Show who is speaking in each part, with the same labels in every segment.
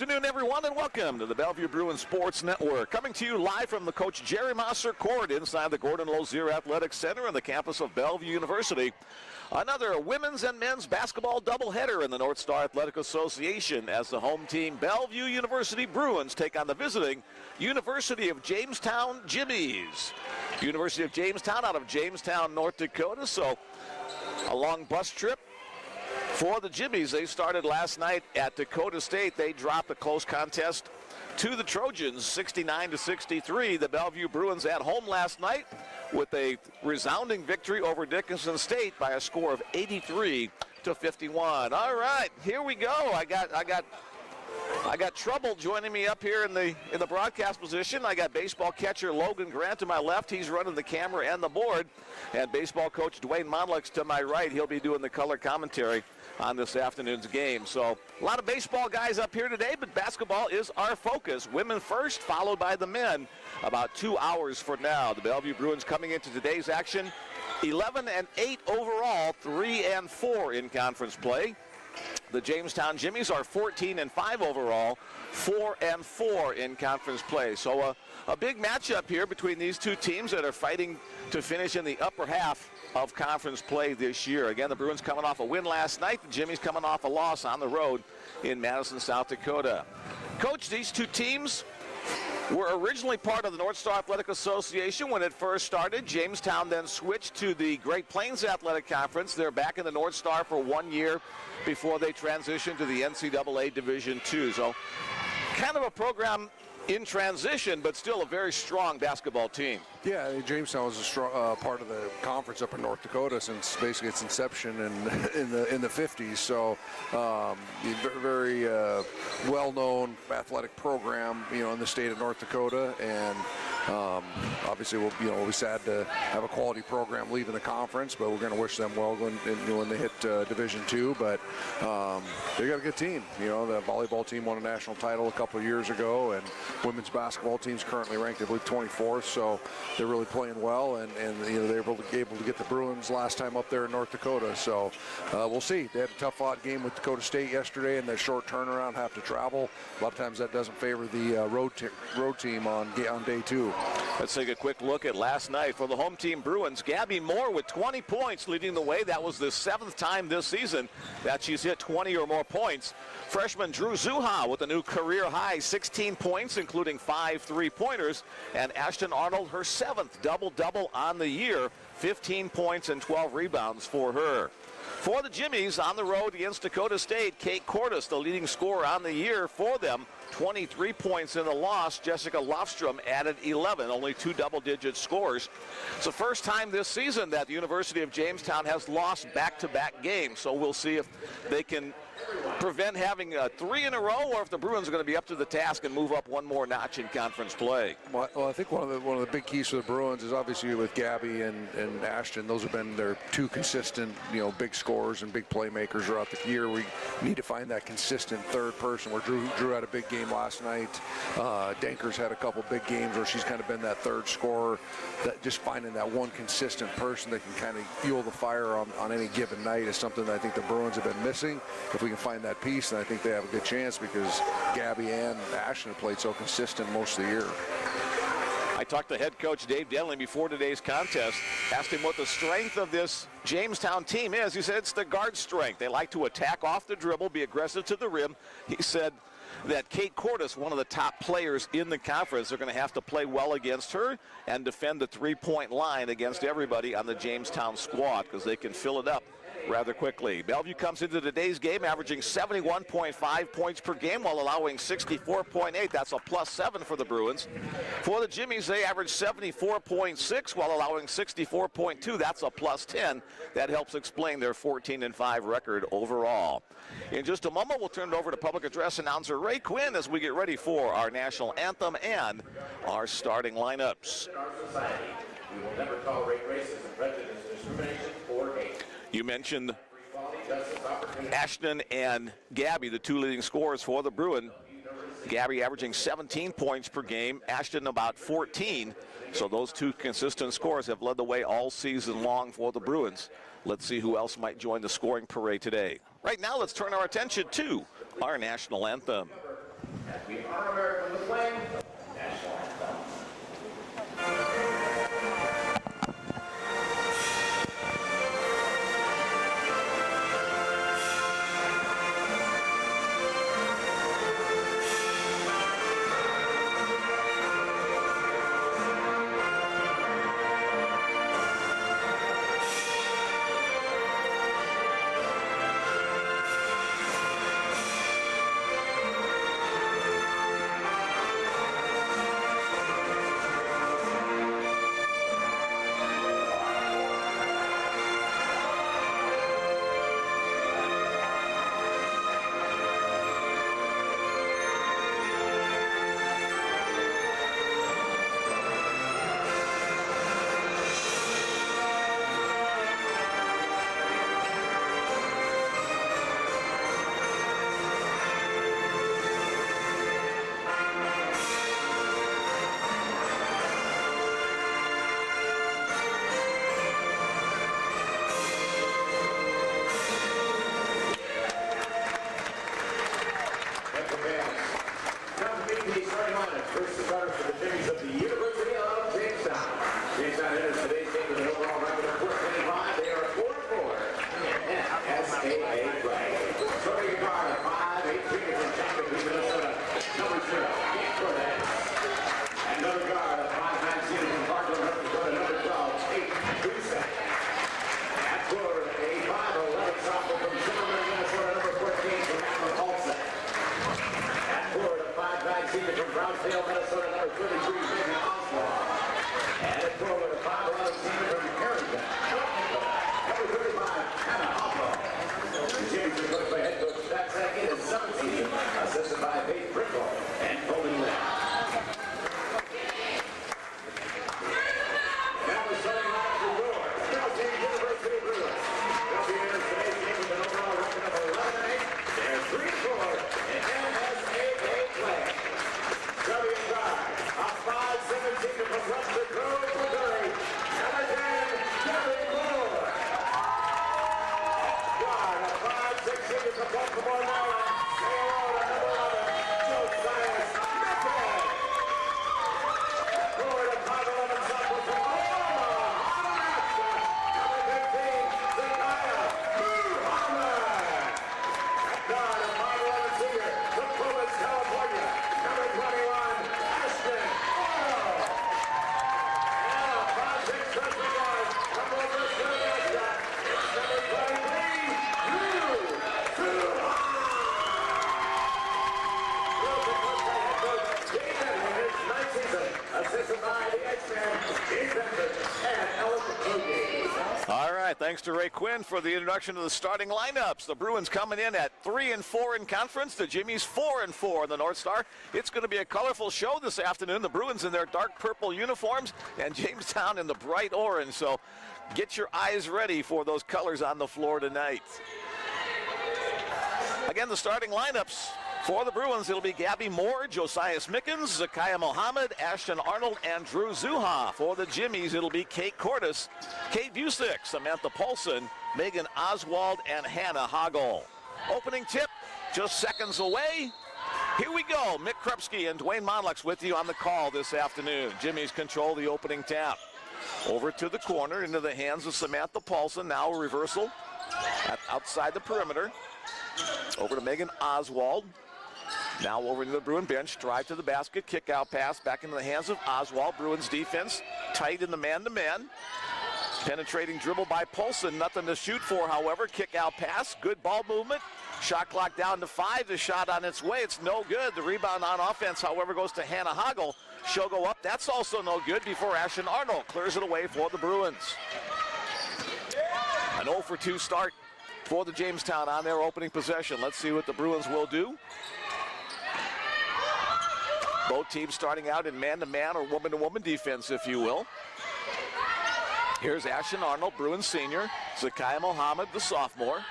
Speaker 1: afternoon, everyone, and welcome to the Bellevue Bruins Sports Network. Coming to you live from the Coach Jerry Mosser Court inside the Gordon Lozier Athletic Center on the campus of Bellevue University. Another women's and men's basketball doubleheader in the North Star Athletic Association as the home team Bellevue University Bruins take on the visiting University of Jamestown Jimmies. University of Jamestown out of Jamestown, North Dakota, so a long bus trip for the Jimmies. They started last night at Dakota State. They dropped a close contest to the Trojans, 69-63. The Bellevue Bruins at home last night with a resounding victory over Dickinson State by a score of 83-51. All right, here we go. I got trouble joining me up here in the broadcast position. I got baseball catcher Logan Grant to my left. He's running the camera and the board. And baseball coach Dwayne Monlex to my right. He'll be doing the color commentary on this afternoon's game. So a lot of baseball guys up here today, but basketball is our focus. Women first, followed by the men about 2 hours from now. The Bellevue Bruins coming into today's action 11-8 overall, 3-4 in conference play. The Jamestown Jimmies are 14-5 overall, 4-4 in conference play. So a big matchup here between these two teams that are fighting to finish in the upper half of conference play this year. Again, the Bruins coming off a win last night. The Jimmies coming off a loss on the road in Madison, South Dakota. Coach, these two teams were originally part of the North Star Athletic Association when it first started. Jamestown then switched to the Great Plains Athletic Conference. They're back in the North Star for 1 year before they transitioned to the NCAA Division II. So kind of a program in transition, but still a very strong basketball team.
Speaker 2: Yeah, Jamestown was a strong part of the conference up in North Dakota since basically its inception in the 50s. So very well-known athletic program, in the state of North Dakota, and obviously we'll be sad to have a quality program leaving the conference, but we're going to wish them well when they hit Division II. But they got a good team. The volleyball team won a national title a couple of years ago, and women's basketball team's currently ranked, I believe, 24th. So they're really playing well, and they were able to get the Bruins last time up there in North Dakota. So we'll see. They had a tough-fought game with Dakota State yesterday, and that short turnaround, have to travel. A lot of times that doesn't favor the road team on day two.
Speaker 1: Let's take a quick look at last night for the home team Bruins. Gabby Moore with 20 points leading the way. That was the 7th time this season that she's hit 20 or more points. Freshman Drew Zuha with a new career high, 16 points, including 5 3-pointers. And Ashton Arnold, her 7th double-double on the year, 15 points and 12 rebounds for her. For the Jimmies on the road against Dakota State, Kate Cordes, the leading scorer on the year for them, 23 points in the loss. Jessica Lofstrom added 11, only 2 double-digit scores. It's the first time this season that the University of Jamestown has lost back-to-back games, so we'll see if they can prevent having 3 in a row, or if the Bruins are going to be up to the task and move up one more notch in conference play.
Speaker 2: Well, I think one of the big keys for the Bruins is obviously with Gabby and Ashton. Those have been their 2 consistent, big scorers and big playmakers throughout the year. We need to find that consistent third person. Where Drew had a big game last night. Dankers had a couple big games where she's kind of been that third scorer. That just finding that one consistent person that can kind of fuel the fire on any given night is something that I think the Bruins have been missing. If we can find that piece, then I think they have a good chance, because Gabby and Ashton have played so consistent most of the year.
Speaker 1: I talked to head coach Dave Denley before today's contest, asked him what the strength of this Jamestown team is. He said it's the guard strength. They like to attack off the dribble, be aggressive to the rim. He said that Kate Cordes, one of the top players in the conference, they're going to have to play well against her and defend the three-point line against everybody on the Jamestown squad, because they can fill it up rather quickly. Bellevue comes into today's game averaging 71.5 points per game while allowing 64.8. That's a +7 for the Bruins. For the Jimmies, they average 74.6 while allowing 64.2. That's a +10. That helps explain their 14-5 record overall. In just a moment, we'll turn it over to public address announcer Ray Quinn as we get ready for our national anthem and our starting lineups.
Speaker 3: We will never tolerate racism, prejudice, discrimination, or hate.
Speaker 1: You mentioned Ashton and Gabby, the 2 leading scorers for the Bruin. Gabby averaging 17 points per game, Ashton about 14. So those 2 consistent scorers have led the way all season long for the Bruins. Let's see who else might join the scoring parade today. Right now, let's turn our attention to our national anthem.
Speaker 3: As we honor America with the flag, national anthem. WBB starting lineup. First starter for the Jimmies of the University of Jamestown. Jamestown enters today's game with an overall record of 425. They are 4-4 in SAA play. Starting guard of 5'8" from Jacksonville, Minnesota. Number 0, Kate Cortez. And another guard of 5'9" from Parkland, North Dakota. Number 12, Kate Ducek. At forward, a 5'11" sophomore from Zimmerman, Minnesota. Number 14 from Admiral Paulson. Forward, a 5'9" senior from Brownsdale, Minnesota, number 33, Megan Oswald. And at forward, a 5'11" senior from Harrington, number 35, Hannah Hoppo. The Jimmies are coached by head coach Jack Sackett in 7th season, assisted by Faith Brickle and Colin Lynn. Now the starting lineup for Brewers. Bellevue University Brewers. Bellevue enters today's game with an overall record of 11-8. They're 3-4 in NSAA play. Starting guard, a 5'7" senior from Western Grove, Missouri. Number 10, Gary Moore. Guard, a 5'6" senior from Baltimore, Maryland. Say hello to number 11, Josiah Smith. Forward, a 5'11" sophomore from Oklahoma, Nebraska. Number 15, Zekiah Muhammad. Guard, a 5'11" senior from Clovis, California. Number 21, Ashton Arnold. And a 5'6" freshman guard from Wilbur, Nebraska. It's number 23, Drew Suha. Wilson coach by head coach Dave Benton in his 9th season, assisted by the X-Man, Dave Benton and Ellen Ogie.
Speaker 1: All right, thanks to Ray Quinn for the introduction of the starting lineups. The Bruins coming in at 3-4 in conference. The Jimmies 4-4 in the North Star. It's going to be a colorful show this afternoon. The Bruins in their dark purple uniforms and Jamestown in the bright orange. So get your eyes ready for those colors on the floor tonight. Again, the starting lineups for the Bruins, it'll be Gabby Moore, Josiah Smickens, Zakiah Mohammed, Ashton Arnold, and Drew Zuha. For the Jimmies, it'll be Kate Cortis, Kate Busick, Samantha Paulson, Megan Oswald, and Hannah Hoggle. Opening tip, just seconds away. Here we go. Mick Krupski and Dwayne Monlux with you on the call this afternoon. Jimmies control the opening tap. Over to the corner, into the hands of Samantha Paulson. Now a reversal outside the perimeter. Over to Megan Oswald. Now over to the Bruin bench, drive to the basket, kick out pass, back into the hands of Oswald. Bruins defense tight in the man-to-man. Penetrating dribble by Paulson, nothing to shoot for, however. Kick out pass, good ball movement. Shot clock down to 5, the shot on its way, it's no good. The rebound on offense, however, goes to Hannah Hoggle. She'll go up, that's also no good before Ashton Arnold clears it away for the Bruins. An 0 for 2 start for the Jamestown on their opening possession. Let's see what the Bruins will do. Both teams starting out in man-to-man or woman-to-woman defense, if you will. Here's Ashton Arnold, Bruins senior. Zakiah Mohammed, the sophomore.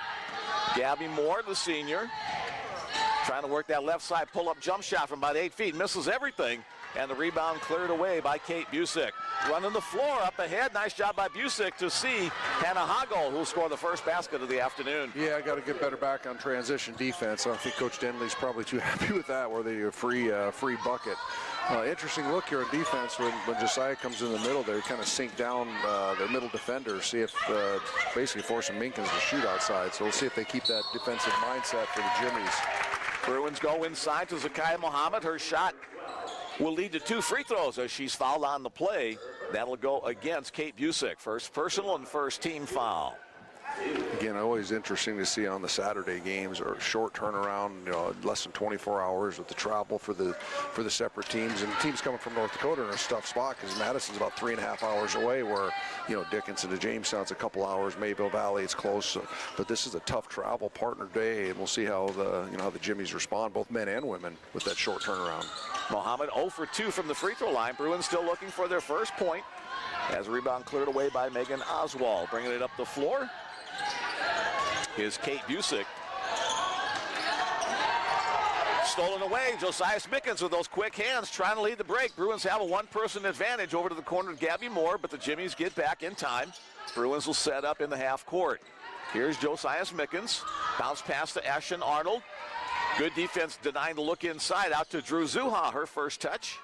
Speaker 1: Gabby Moore, the senior. Trying to work that left side pull-up jump shot from about 8 feet. Misses everything. And the rebound cleared away by Kate Busick. Running the floor up ahead. Nice job by Busick to see Hannah Hagel, who'll score the first basket of the afternoon.
Speaker 2: Yeah, I got to get better back on transition defense. I don't think Coach Denley's probably too happy with that, where they do a free bucket. Interesting look here on defense when Josiah comes in the middle there, kind of sink down their middle defenders, see if basically forcing Minkins to shoot outside. So we'll see if they keep that defensive mindset for the Jimmies.
Speaker 1: Bruins go inside to Zakiya Mohammed. Her shot will lead to 2 free throws as she's fouled on the play. That'll go against Kate Busick. First personal and first team foul.
Speaker 2: Again, always interesting to see on the Saturday games, or short turnaround, less than 24 hours with the travel for the separate teams. And teams coming from North Dakota are in a tough spot because Madison's about 3.5 hours away, where Dickinson to Jamestown's a couple hours, Mayville Valley it's close. But this is a tough travel partner day, and we'll see how the Jimmies respond, both men and women, with that short turnaround.
Speaker 1: Mohammed 0 for 2 from the free throw line. Bruins still looking for their first point, as a rebound cleared away by Megan Oswald. Bringing it up the floor is Kate Busick. Stolen away, Josiah Mickens with those quick hands, trying to lead the break. Bruins have a one-person advantage over to the corner of Gabby Moore, but the Jimmies get back in time. Bruins will set up in the half court. Here's Josiah Mickens. Bounce pass to Ashton Arnold. Good defense denying the look inside, out to Drew Zuha, her first touch.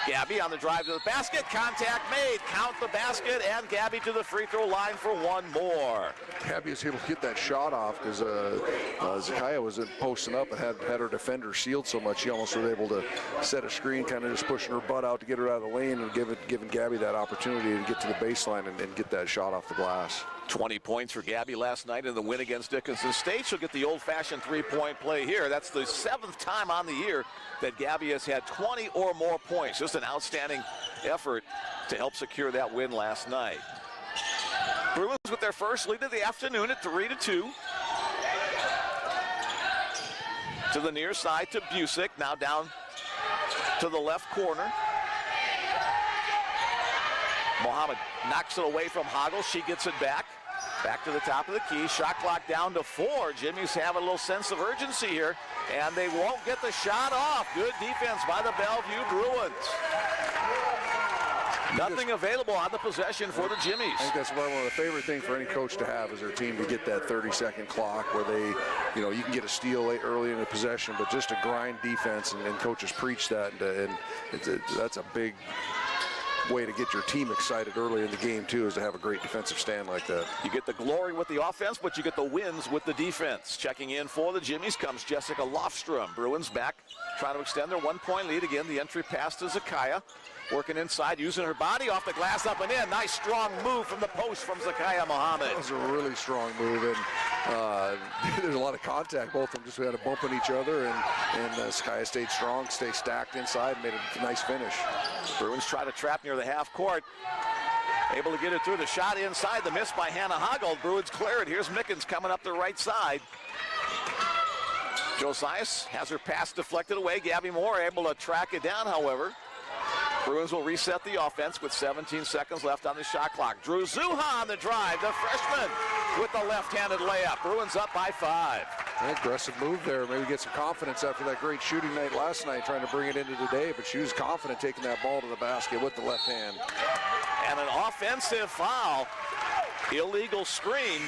Speaker 1: Gabby on the drive to the basket, contact made, count the basket, and Gabby to the free throw line for one more.
Speaker 2: Gabby was able to get that shot off because Zakiya was posting up and had her defender sealed so much, she almost was able to set a screen, kind of just pushing her butt out to get her out of the lane and giving Gabby that opportunity to get to the baseline and get that shot off the glass.
Speaker 1: 20 points for Gabby last night in the win against Dickinson State. She'll get the old-fashioned three-point play here. That's the 7th time on the year that Gabby has had 20 or more points. Just an outstanding effort to help secure that win last night. Bruins with their first lead of the afternoon at 3-2. To the near side to Busick, now down to the left corner. Mohammed knocks it away from Hagel. She gets it back. Back to the top of the key. Shot clock down to 4. Jimmy's have a little sense of urgency here, and they won't get the shot off. Good defense by the Bellevue Bruins. Nothing available on the possession for the Jimmies.
Speaker 2: I think that's one of the favorite things for any coach to have is their team to get that 30-second clock where they, you can get a steal late early in the possession, but just a grind defense, and coaches preach that, and that's a big way to get your team excited early in the game too, is to have a great defensive stand like that.
Speaker 1: You get the glory with the offense, but you get the wins with the defense. Checking in for the Jimmies comes Jessica Lofstrom. Bruins back, trying to extend their 1-point lead. Again, the entry pass to Zakiya. Working inside, using her body off the glass, up and in. Nice strong move from the post from Zakiya Mohammed.
Speaker 2: That was a really strong move, and there's a lot of contact. Both of them just had a bump on each other, and Zakiya stayed strong, stayed stacked inside, and made a nice finish.
Speaker 1: Bruins try to trap near the half court. Able to get it through. The shot inside, the miss by Hannah Hagel. Bruins clear it. Here's Mickens coming up the right side. Josias has her pass deflected away. Gabby Moore able to track it down, however. Bruins will reset the offense with 17 seconds left on the shot clock. Drew Zuha on the drive, the freshman with the left-handed layup. Bruins up by 5.
Speaker 2: An aggressive move there. Maybe get some confidence after that great shooting night last night, trying to bring it into today, but she was confident taking that ball to the basket with the left hand.
Speaker 1: And an offensive foul. Illegal screen.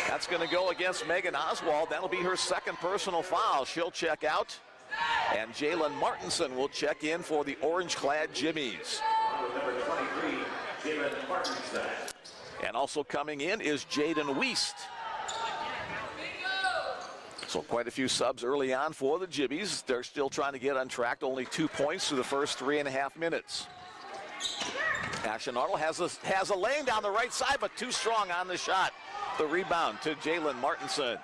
Speaker 1: That's going to go against Megan Oswald. That'll be her second personal foul. She'll check out. And Jalen Martinson will check in for the orange-clad Jimmies. And also coming in is Jaden Wiest. So quite a few subs early on for the Jimmies. They're still trying to get on track. Only 2 points through the first 3.5 minutes. Ashton Arnold has a lane down the right side, but too strong on the shot. The rebound to Jalen Martinson.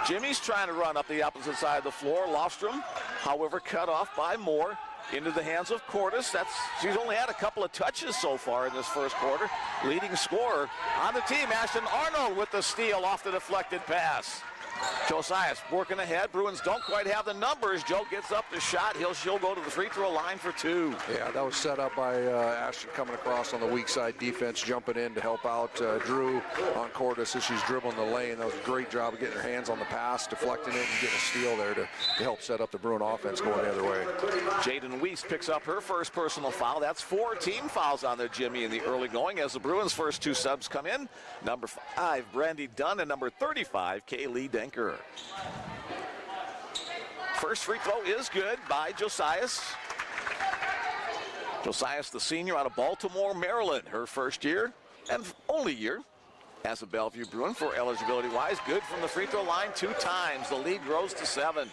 Speaker 1: Jimmy's trying to run up the opposite side of the floor. Lofstrom, however, cut off by Moore into the hands of Cordes. She's only had a couple of touches so far in this first quarter. Leading scorer on the team, Ashton Arnold with the steal off the deflected pass. Josias working ahead. Bruins don't quite have the numbers. Joe gets up the shot. She'll go to the free throw line for 2.
Speaker 2: Yeah, that was set up by Ashton coming across on the weak side defense, jumping in to help out Drew on Cordes as she's dribbling the lane. That was a great job of getting her hands on the pass, deflecting it, and getting a steal there to help set up the Bruin offense going the other way.
Speaker 1: Jaden Weiss picks up her first personal foul. That's 4 team fouls on there, Jimmy, in the early going as the Bruins' first 2 subs come in. Number 5, Brandy Dunn, and number 35, Kaylee Denker. First free throw is good by Josias. Josias, the senior out of Baltimore, Maryland. Her first year and only year as a Bellevue Bruin for eligibility-wise. Good from the free throw line 2 times. The lead grows to 7.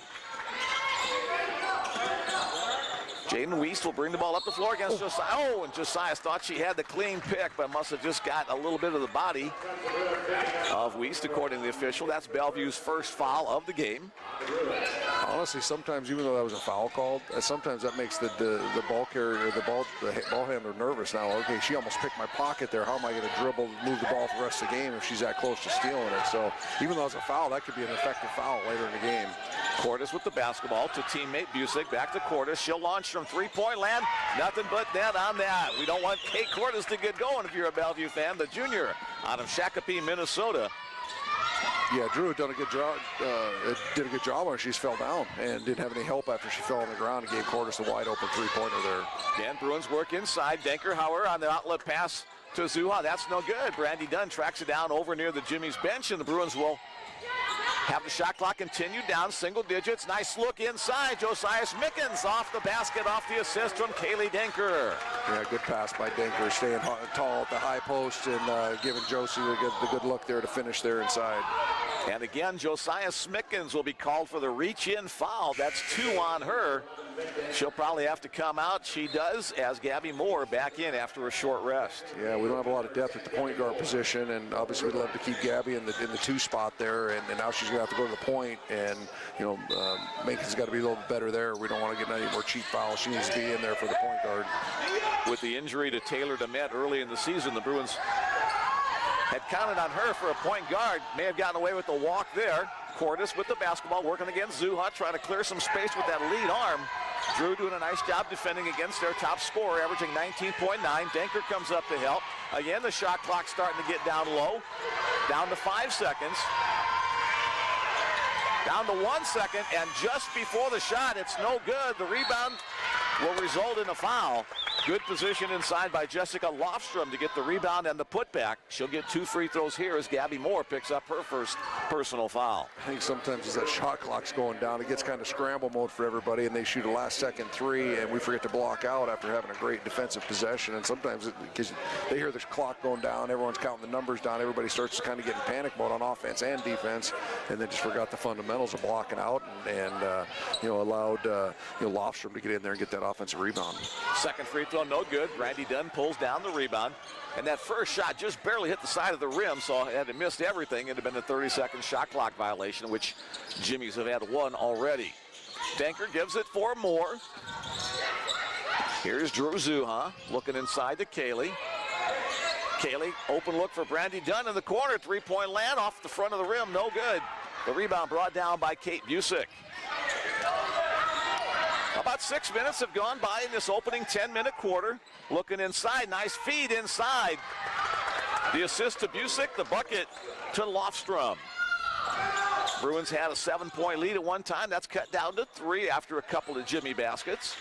Speaker 1: Jaden Weiss will bring the ball up the floor against Josias. Oh, and Josias thought she had the clean pick, but must have just got a little bit of the body of Weiss, according to the official. That's Bellevue's first foul of the game.
Speaker 2: Honestly, sometimes, even though that was a foul called, sometimes that makes the ball carrier, the ball handler nervous now. Okay, she almost picked my pocket there. How am I going to dribble, move the ball for the rest of the game if she's that close to stealing it? So even though it's a foul, that could be an effective foul later in the game.
Speaker 1: Cordes with the basketball to teammate Busick. Back to Cordes. She'll launch from three-point land. Nothing but net on that. We don't want Kate Cordes to get going if you're a Bellevue fan. The junior out of Shakopee, Minnesota.
Speaker 2: Yeah, Drew did a good job on her. She just fell down and didn't have any help after she fell on the ground and gave Cordes a wide open three-pointer there.
Speaker 1: Again, Bruins work inside. Denkerhauer on the outlet pass to Zuha. That's no good. Brandy Dunn tracks it down over near the Jimmy's bench, and the Bruins will have the shot clock continue down single digits. Nice look inside. Josias Mickens off the basket, off the assist from Kaylee Denker.
Speaker 2: Yeah, good pass by Denker, staying tall at the high post and giving Josie the good look there to finish there inside.
Speaker 1: And again, Josias Mickens will be called for the reach-in foul. That's 2 on her. She'll probably have to come out. She does, as Gabby Moore back in after a short rest.
Speaker 2: Yeah, we don't have a lot of depth at the point guard position, and obviously we'd love to keep Gabby in the 2 spot there, and now she's going to have to go to the point, and Mickens got to be a little better there. We don't want to get any more cheap fouls. She needs to be in there for the point guard.
Speaker 1: With the injury to Taylor DeMette early in the season, the Bruins had counted on her for a point guard. May have gotten away with the walk there. Cordes with the basketball, working against Zuha, trying to clear some space with that lead arm. Drew doing a nice job defending against their top scorer, averaging 19.9. Denker comes up to help. Again, the shot clock starting to get down low. Down to 5 seconds. Down to 1 second, and just before the shot, it's no good. The rebound will result in a foul. Good position inside by Jessica Lofstrom to get the rebound and the putback. She'll get 2 free throws here as Gabby Moore picks up her first personal foul.
Speaker 2: I think sometimes as that shot clock's going down, it gets kind of scramble mode for everybody, and they shoot a last-second 3, and we forget to block out after having a great defensive possession. And sometimes, because they hear the clock going down, everyone's counting the numbers down, everybody starts to kind of get in panic mode on offense and defense, and then just forgot the fundamentals of blocking out and allowed Lofstrom to get in there and get that offensive rebound.
Speaker 1: Second free throw, no good. Brandy Dunn pulls down the rebound. And that first shot just barely hit the side of the rim, so had it missed everything, it'd have been a 30-second shot clock violation, which Jimmy's have had 1 already. Denker gives it for Moore. Here's Drew Zuha looking inside to Kaylee. Kaylee, open look for Brandy Dunn in the corner. 3-point land off the front of the rim, no good. The rebound brought down by Kate Busick. About 6 minutes have gone by in this opening 10-minute quarter. Looking inside, nice feed inside. The assist to Busick, the bucket to Lofstrom. Bruins had a 7-point lead at one time. That's cut down to 3 after a couple of Jimmy baskets.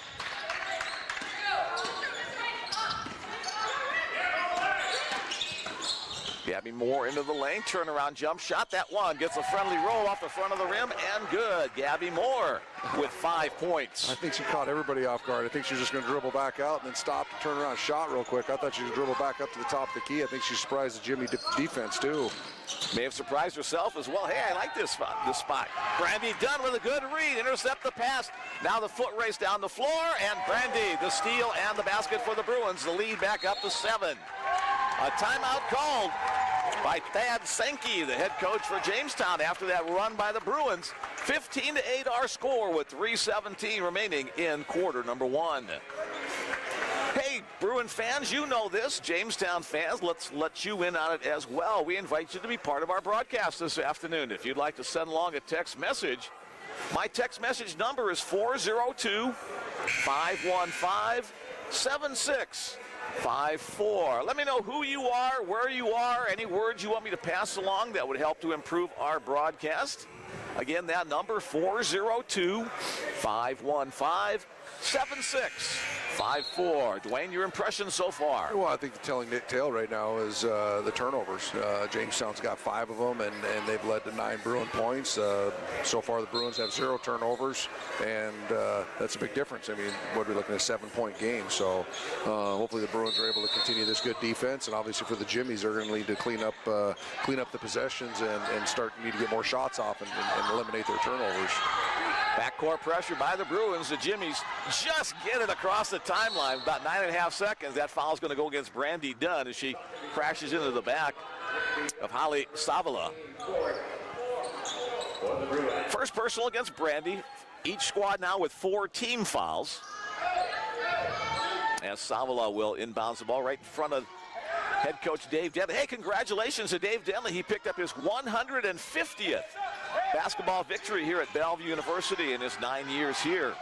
Speaker 1: Gabby Moore into the lane, turnaround jump shot. That one gets a friendly roll off the front of the rim, and good. Gabby Moore with 5 points.
Speaker 2: I think she caught everybody off guard. I think she was just going to dribble back out and then stop to turn around shot real quick. I thought she would dribble back up to the top of the key. I think she surprised the Jimmy defense, too.
Speaker 1: May have surprised herself as well. Hey, I like this spot. Brandy Dunn with a good read. Intercept the pass. Now the foot race down the floor, and Brandy, the steal and the basket for the Bruins. The lead back up to 7. A timeout called by Thad Sankey, the head coach for Jamestown, after that run by the Bruins. 15-8 our score with 3:17 remaining in quarter number 1. Hey, Bruin fans, you know this. Jamestown fans, let's let you in on it as well. We invite you to be part of our broadcast this afternoon. If you'd like to send along a text message, my text message number is 402-515-7654. Let me know who you are, where you are, any words you want me to pass along that would help to improve our broadcast. Again, that number, 402-515-7654. Dwayne, your impression so far?
Speaker 2: Well, I think the telling tale right now is the turnovers. Jamestown's got 5 of them, and they've led to 9 Bruin points. So far, the Bruins have 0 turnovers, and that's a big difference. I mean, what are we looking at, a 7-point game? So hopefully the Bruins are able to continue this good defense, and obviously for the Jimmies, they're going to need to clean up the possessions and need to get more shots off and eliminate their turnovers.
Speaker 1: Backcourt pressure by the Bruins. The Jimmies just get it across the timeline. About 9.5 seconds. That foul is going to go against Brandy Dunn as she crashes into the back of Holly Savala. First personal against Brandy. Each squad now with 4 team fouls. As Savala will inbounds the ball right in front of head coach Dave Denley. Hey, congratulations to Dave Denley. He picked up his 150th basketball victory here at Bellevue University in his 9 years here.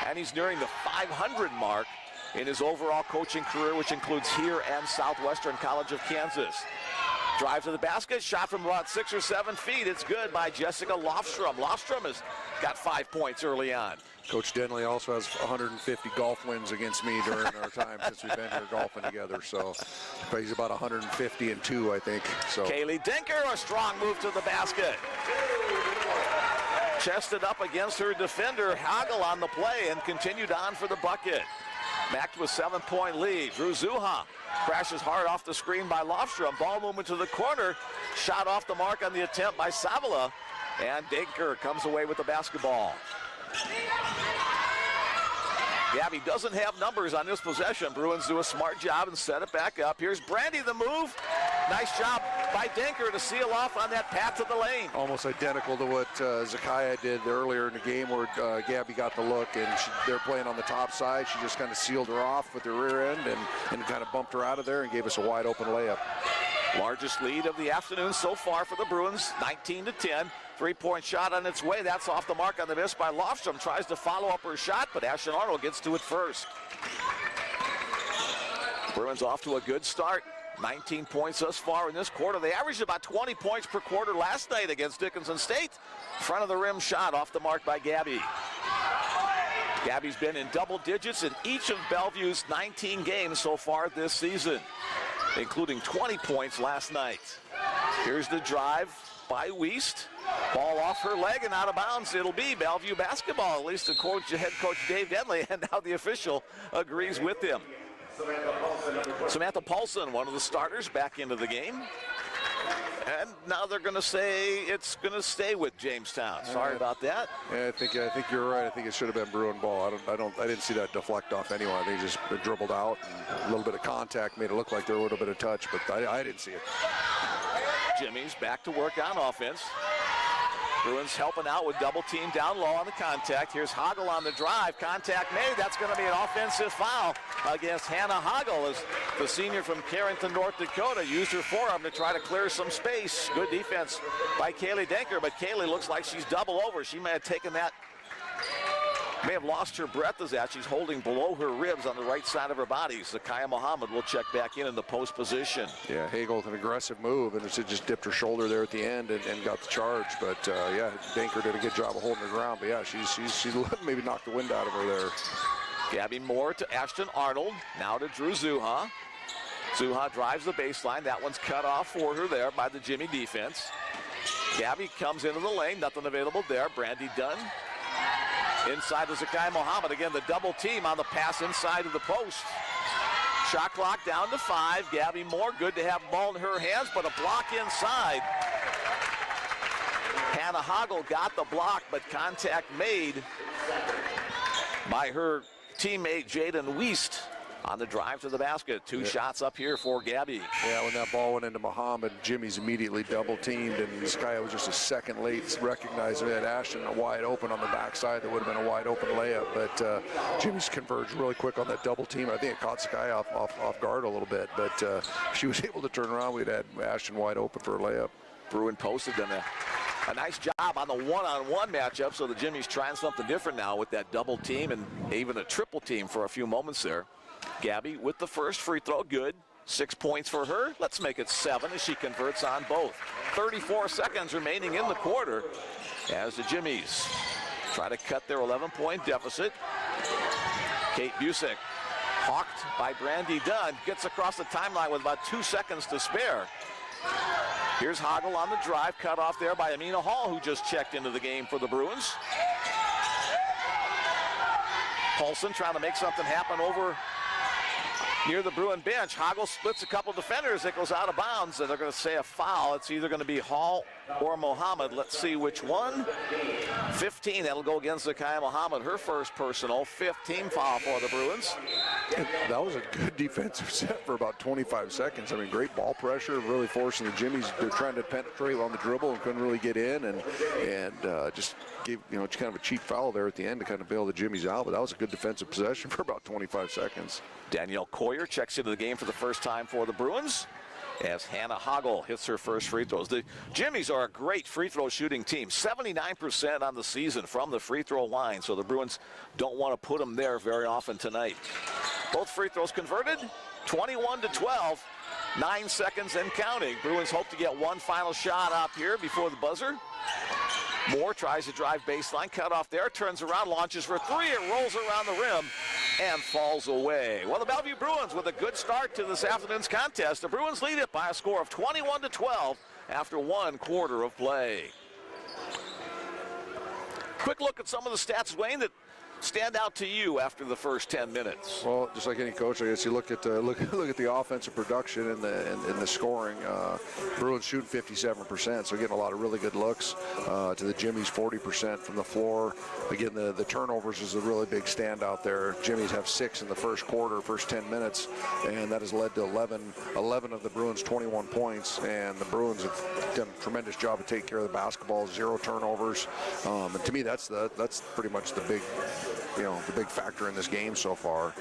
Speaker 1: And he's nearing the 500 mark in his overall coaching career, which includes here and Southwestern College of Kansas. Drive to the basket, shot from about 6 or 7 feet. It's good by Jessica Lofstrom. Lofstrom has got 5 points early on.
Speaker 2: Coach Denley also has 150 golf wins against me during our time since we've been here golfing together. So he's about 150-2, I think. So
Speaker 1: Kaylee Denker, a strong move to the basket. Chested up against her defender, Hagel on the play, and continued on for the bucket. Macked with 7-point lead. Drew Zuha crashes hard off the screen by Lofstrom. Ball movement to the corner. Shot off the mark on the attempt by Savala. And Denker comes away with the basketball. Gabby doesn't have numbers on this possession. Bruins do a smart job and set it back up. Here's Brandy, the move. Nice job by Denker to seal off on that path to the lane. Almost
Speaker 2: identical to what Zakaya did earlier in the game where Gabby got the look, and they're playing on the top side. She just kind of sealed her off with her rear end and kind of bumped her out of there and gave us a wide open layup.
Speaker 1: Largest lead of the afternoon so far for the Bruins, 19-10. 3-point shot on its way. That's off the mark on the miss by Lofstrom. Tries to follow up her shot, but Ashton Arnold gets to it first. Bruins off to a good start. 19 points thus far in this quarter. They averaged about 20 points per quarter last night against Dickinson State. Front of the rim shot off the mark by Gabby. Gabby's been in double digits in each of Bellevue's 19 games so far this season, including 20 points last night. Here's the drive by Wiest. Ball off her leg and out of bounds. It'll be Bellevue basketball, at least according to head coach Dave Denley, and now the official agrees with him. Samantha Paulson, one of the starters, back into the game. And now they're going to say it's going to stay with Jamestown. Sorry about that.
Speaker 2: Yeah, I think you're right. I think it should have been Bruin ball. I didn't see that deflect off anyone. They just dribbled out, and a little bit of contact made it look like there was a little bit of touch, but I didn't see it.
Speaker 1: Jimmy's back to work on offense. Bruins helping out with double team down low on the contact. Here's Hagel on the drive. Contact made. That's going to be an offensive foul against Hannah Hagel as the senior from Carrington, North Dakota, used her forearm to try to clear some space. Good defense by Kaylee Denker, but Kaylee looks like she's double over. She may have taken that, may have lost her breath as that. She's holding below her ribs on the right side of her body. Zakaya Muhammad will check back in the post position.
Speaker 2: Yeah, Hagel with an aggressive move, and she just dipped her shoulder there at the end and got the charge. But yeah, Denker did a good job of holding her ground. But yeah, she's maybe knocked the wind out of her there.
Speaker 1: Gabby Moore to Ashton Arnold. Now to Drew Zuha. Zuha drives the baseline. That one's cut off for her there by the Jimmy defense. Gabby comes into the lane. Nothing available there. Brandy Dunn. Inside to Zakai Muhammad. Again, the double team on the pass inside of the post. Shot clock down to 5. Gabby Moore, good to have the ball in her hands, but a block inside. Hannah Hagel got the block, but contact made by her teammate Jaden Wiest on the drive to the basket. Two shots up here for Gabby.
Speaker 2: Yeah, when that ball went into Muhammad, Jimmy's immediately double-teamed, and this guy was just a second late recognizing that Ashton wide open on the backside. That would have been a wide-open layup, but Jimmy's converged really quick on that double-team. I think it caught Sky off guard a little bit, but she was able to turn around. We'd had Ashton wide open for a layup.
Speaker 1: Bruin posted in a nice job on the one-on-one matchup, so the Jimmy's trying something different now with that double team and even a triple team for a few moments there. Gabby with the first free throw, good. 6 points for her. Let's make it 7 as she converts on both. 34 seconds remaining in the quarter as the Jimmy's try to cut their 11-point deficit. Kate Busick, hawked by Brandy Dunn, gets across the timeline with about 2 seconds to spare. Here's Hoggle on the drive, cut off there by Amina Hall, who just checked into the game for the Bruins. Paulson trying to make something happen over near the Bruin bench. Hoggle splits a couple defenders. It goes out of bounds, and they're going to say a foul. It's either going to be Hall or Mohammed. Let's see which one. 15, that'll go against Zakiya Mohammed. Her first personal, 15 foul for the Bruins.
Speaker 2: That was a good defensive set for about 25 seconds. I mean, great ball pressure, really forcing the Jimmies. They're trying to penetrate on the dribble and couldn't really get in, and just gave, kind of a cheap foul there at the end to kind of bail the Jimmies out. But that was a good defensive possession for about 25 seconds.
Speaker 1: Danielle Coyer checks into the game for the first time for the Bruins as Hannah Hoggle hits her first free throws. The Jimmies are a great free throw shooting team, 79% on the season from the free throw line, so the Bruins don't want to put them there very often tonight. Both free throws converted, 21-12, 9 seconds and counting. Bruins hope to get one final shot up here before the buzzer. Moore tries to drive baseline, cut off there, turns around, launches for three, it rolls around the rim and falls away. Well, the Bellevue Bruins with a good start to this afternoon's contest. The Bruins lead it by a score of 21-12 after 1 quarter of play. Quick look at some of the stats, Wayne, that stand out to you after the first 10 minutes?
Speaker 2: Well, just like any coach, I guess you look at the offensive production and the scoring. Bruins shooting 57%, so getting a lot of really good looks. To the Jimmies, 40% from the floor. Again, the turnovers is a really big standout there. Jimmies have 6 in the first quarter, first 10 minutes, and that has led to 11 of the Bruins' 21 points. And the Bruins have done a tremendous job of taking care of the basketball, 0 turnovers. And to me, that's pretty much the big factor in this game so far.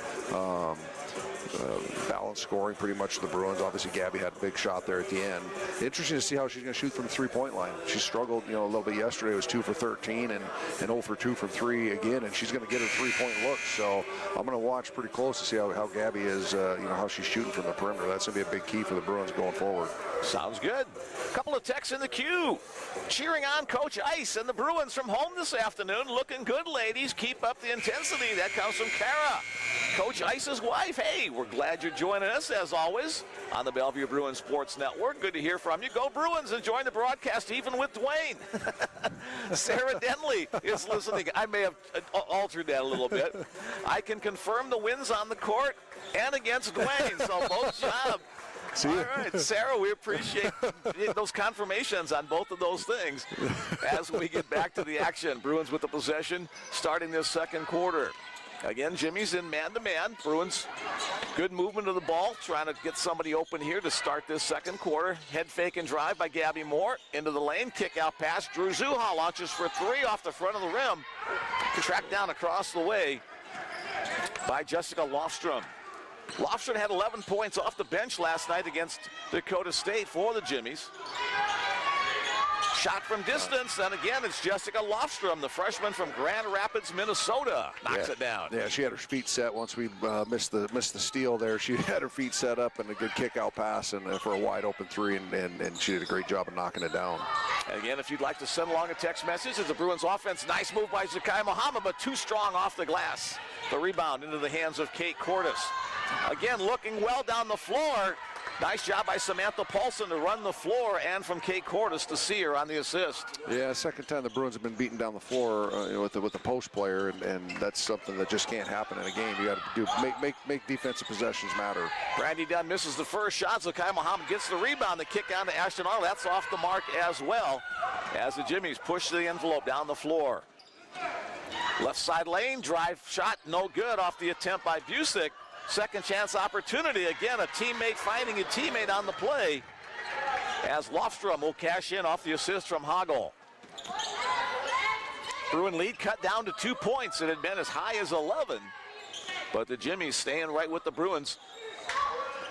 Speaker 2: Balanced scoring pretty much to the Bruins. Obviously, Gabby had a big shot there at the end. Interesting to see how she's going to shoot from the three-point line. She struggled, a little bit yesterday. It was 2 for 13 and 0 for 2 from 3 again, and she's going to get her three-point look. So I'm going to watch pretty close to see how Gabby is, how she's shooting from the perimeter. That's going to be a big key for the Bruins going forward.
Speaker 1: Sounds good. A couple of texts in the queue. Cheering on Coach Ice and the Bruins from home this afternoon. Looking good, ladies. Keep up the intensity. That comes from Kara, Coach Ice's wife. Hey, we're glad you're joining us, as always, on the Bellevue Bruins Sports Network. Good to hear from you. Go Bruins, enjoying the broadcast, even with Dwayne. Sarah Denley is listening. I may have altered that a little bit. I can confirm the wins on the court and against Dwayne, so both jobs. All right, Sarah, we appreciate those confirmations on both of those things as we get back to the action. Bruins with the possession starting this second quarter. Again, Jimmy's in man-to-man. Bruins, good movement of the ball, trying to get somebody open here to start this second quarter. Head fake and drive by Gabby Moore. Into the lane, kick out pass. Drew Zuha launches for 3 off the front of the rim. Tracked down across the way by Jessica Lofstrom. Lofstrom had 11 points off the bench last night against Dakota State for the Jimmies. Shot from distance, and again, it's Jessica Lofstrom, the freshman from Grand Rapids, Minnesota, knocks it down.
Speaker 2: Yeah, she had her feet set once we missed the steal there. She had her feet set up and a good kick-out pass and for a wide-open 3, and she did a great job of knocking it down.
Speaker 1: And again, if you'd like to send along a text message, it's the Bruins offense. Nice move by Zakiya Mohammed, but too strong off the glass. The rebound into the hands of Kate Cordes. Again, looking well down the floor. Nice job by Samantha Paulson to run the floor, and from Kate Cordes to see her on the assist.
Speaker 2: Yeah, second time the Bruins have been beaten down the floor with the post player, and that's something that just can't happen in a game. You got to make defensive possessions matter.
Speaker 1: Brandy Dunn misses the first shot. Zakiya Mohammed gets the rebound. The kick out to Ashton Arnold. That's off the mark as well, as the Jimmies push the envelope down the floor. Left side lane, drive shot, no good off the attempt by Busick. second chance opportunity. Again, a teammate finding a teammate on the play as Lofstrom will cash in off the assist from Hagel. Bruin lead cut down to 2 points. It had been as high as 11, but the Jimmies staying right with the Bruins.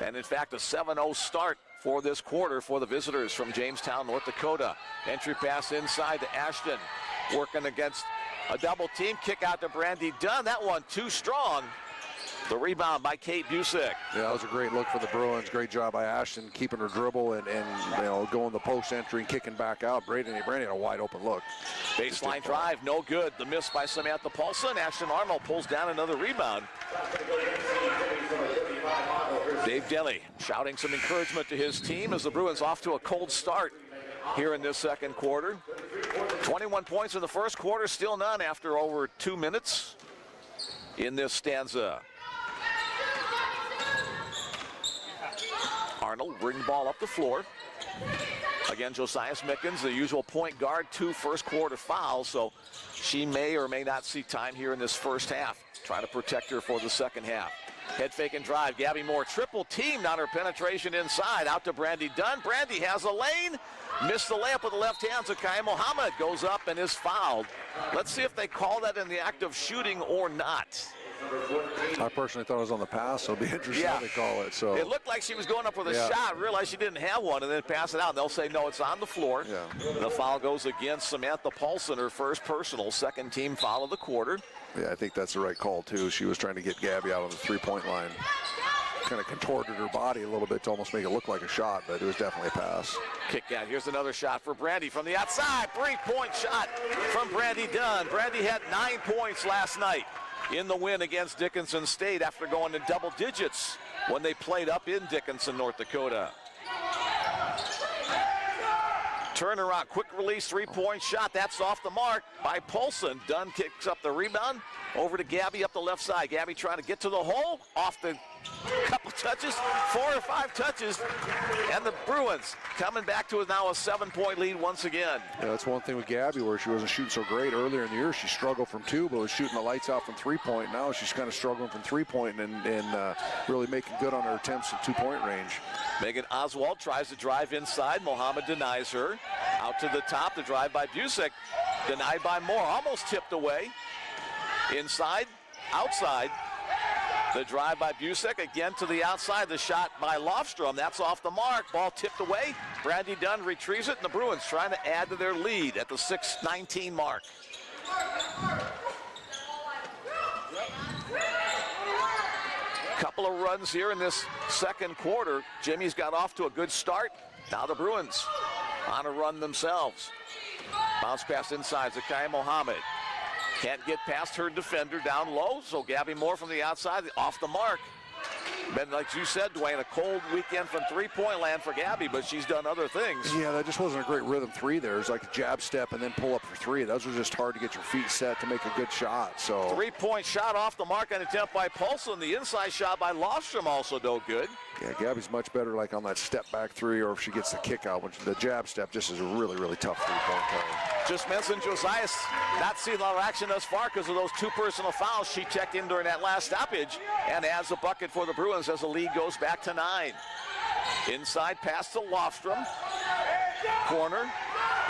Speaker 1: And in fact, a 7-0 start for this quarter for the visitors from Jamestown, North Dakota. Entry pass inside to Ashton, working against a double team. Kick out to Brandy Dunn. That one too strong. The rebound by Kate Busick.
Speaker 2: Yeah, that was a great look for the Bruins. Great job by Ashton keeping her dribble and you know, going the post entry and kicking back out. Brandy had a wide open look.
Speaker 1: Baseline drive, no good. The miss by Samantha Paulson. Ashton Arnold pulls down another rebound. Dave Denley shouting some encouragement to his team as the Bruins off to a cold start here in this second quarter. 21 points in the first quarter, still none after over 2 minutes in this stanza. Arnold bring the ball up the floor. Again, Josiah Mickens, the usual point guard, 2 first quarter fouls, so she may or may not see time here in this first half. Try to protect her for the second half. Head fake and drive. Gabby Moore triple teamed on her penetration inside. Out to Brandy Dunn. Brandy has a lane. Missed the layup with the left hand. Zakiya Mohammed goes up and is fouled. Let's see if they call that in the act of shooting or not.
Speaker 2: I personally thought it was on the pass, so it'll be interesting how they call it. So
Speaker 1: it looked like she was going up with a shot, realized she didn't have one, and then pass it out. And they'll say, no, it's on the floor.
Speaker 2: Yeah.
Speaker 1: The foul goes against Samantha Paulson, her first personal, second team foul of the quarter.
Speaker 2: Yeah, I think that's the right call, too. She was trying to get Gabby out on the three-point line. Kind of contorted her body a little bit to almost make it look like a shot, but it was definitely a pass.
Speaker 1: Kick out. Here's another shot for Brandy from the outside. 3-point shot from Brandy Dunn. Brandy had 9 points last night in the win against Dickinson State after going to double digits when they played up in Dickinson, North Dakota. Turnaround, quick release, 3-point shot. That's off the mark by Paulson. Dunn kicks up the rebound over to Gabby up the left side. Gabby trying to get to the hole, off the couple touches, 4 or 5 touches, and the Bruins coming back to now a 7-point lead once again.
Speaker 2: Yeah, that's one thing with Gabby where she wasn't shooting so great earlier in the year. She struggled from 2, but was shooting the lights out from 3-point. Now she's kind of struggling from 3-point and really making good on her attempts at 2-point range.
Speaker 1: Megan Oswald tries to drive inside. Mohammed denies her. Out to the top, the drive by Busick. Denied by Moore, almost tipped away. Inside, outside. The drive by Busick, again to the outside. The shot by Lofstrom, that's off the mark. Ball tipped away. Brandy Dunn retrieves it, and the Bruins trying to add to their lead at the 6:19 mark. Couple of runs here in this second quarter. Jimmy's got off to a good start. Now the Bruins on a run themselves. Bounce pass inside, Zakiya Mohammed. Can't get past her defender down low, so Gabby Moore from the outside, off the mark. Been, like you said, Dwayne, a cold weekend from 3-point land for Gabby, but she's done other things.
Speaker 2: Yeah, that just wasn't a great rhythm 3 there. It was like a jab step and then pull up for 3. Those were just hard to get your feet set to make a good shot. So
Speaker 1: 3-point shot off the mark on attempt by Paulson. The inside shot by Lofstrom also no good.
Speaker 2: Yeah, Gabby's much better like on that step back 3, or if she gets the kick out, which the jab step just is a really, really tough 3-point play.
Speaker 1: Just mentioned Josiah's not seen a lot of action thus far because of those 2 personal fouls she checked in during that last stoppage, and adds a bucket for the Bruins as the lead goes back to 9. Inside pass to Lofstrom. Corner.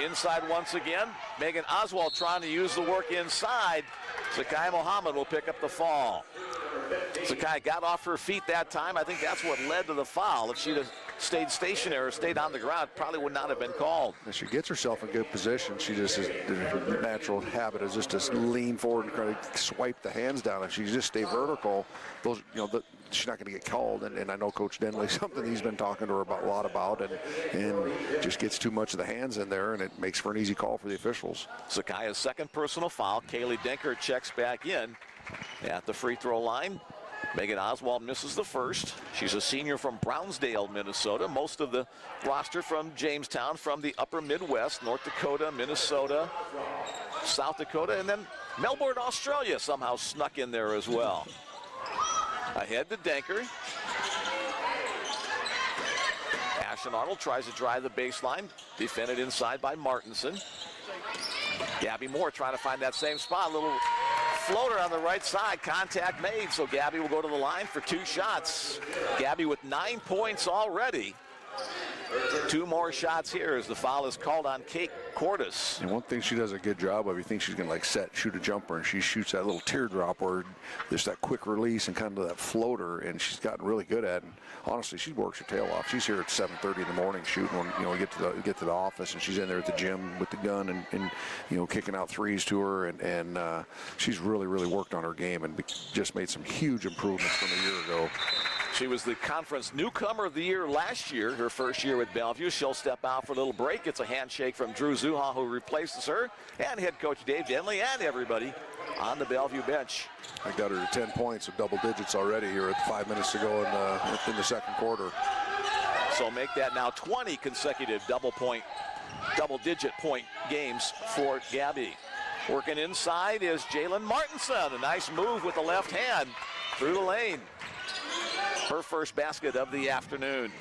Speaker 1: Inside once again. Megan Oswald trying to use the work inside. Zakiya Mohammed will pick up the fall. Zakiya got off her feet that time. I think that's what led to the foul. If she'd have stayed stationary or stayed on the ground, probably would not have been called.
Speaker 2: If she gets herself in good position, she just is, her natural habit is just to lean forward and kind of swipe the hands down. If she just stay vertical, those, she's not going to get called. And I know Coach Denley, something he's been talking to her about a lot about, and just gets too much of the hands in there, and it makes for an easy call for the officials.
Speaker 1: Zakiya's second personal foul. Kaylee Denker checks back in at the free throw line. Megan Oswald misses the first. She's a senior from Brownsdale, Minnesota. Most of the roster from Jamestown, from the upper Midwest, North Dakota, Minnesota, South Dakota, and then Melbourne, Australia somehow snuck in there as well. Ahead to Denker. Ashton Arnold tries to drive the baseline. Defended inside by Martinson. Gabby Moore trying to find that same spot. A little floater on the right side. Contact made, so Gabby will go to the line for 2 shots. Gabby with 9 points already. 2 more shots here as the foul is called on Kate Cordes.
Speaker 2: And one thing she does a good job of, you think she's going to like shoot a jumper, and she shoots that little teardrop where there's that quick release and kind of that floater, and she's gotten really good at it. And honestly, she works her tail off. She's here at 7:30 in the morning shooting when we get to the office, and she's in there at the gym with the gun and kicking out threes to her, and she's really worked on her game and just made some huge improvements from a year ago.
Speaker 1: She was the conference newcomer of the year last year, her first year with Bellevue. She'll step out for a little break. It's a handshake from Drew Zuha, who replaces her, and head coach Dave Denley, and everybody on the Bellevue bench.
Speaker 2: I got her to 10 points of double digits already here at 5 minutes to go in the second quarter.
Speaker 1: So make that now 20 consecutive double-digit point games for Gabby. Working inside is Jalen Martinson. A nice move with the left hand through the lane. Her first basket of the afternoon.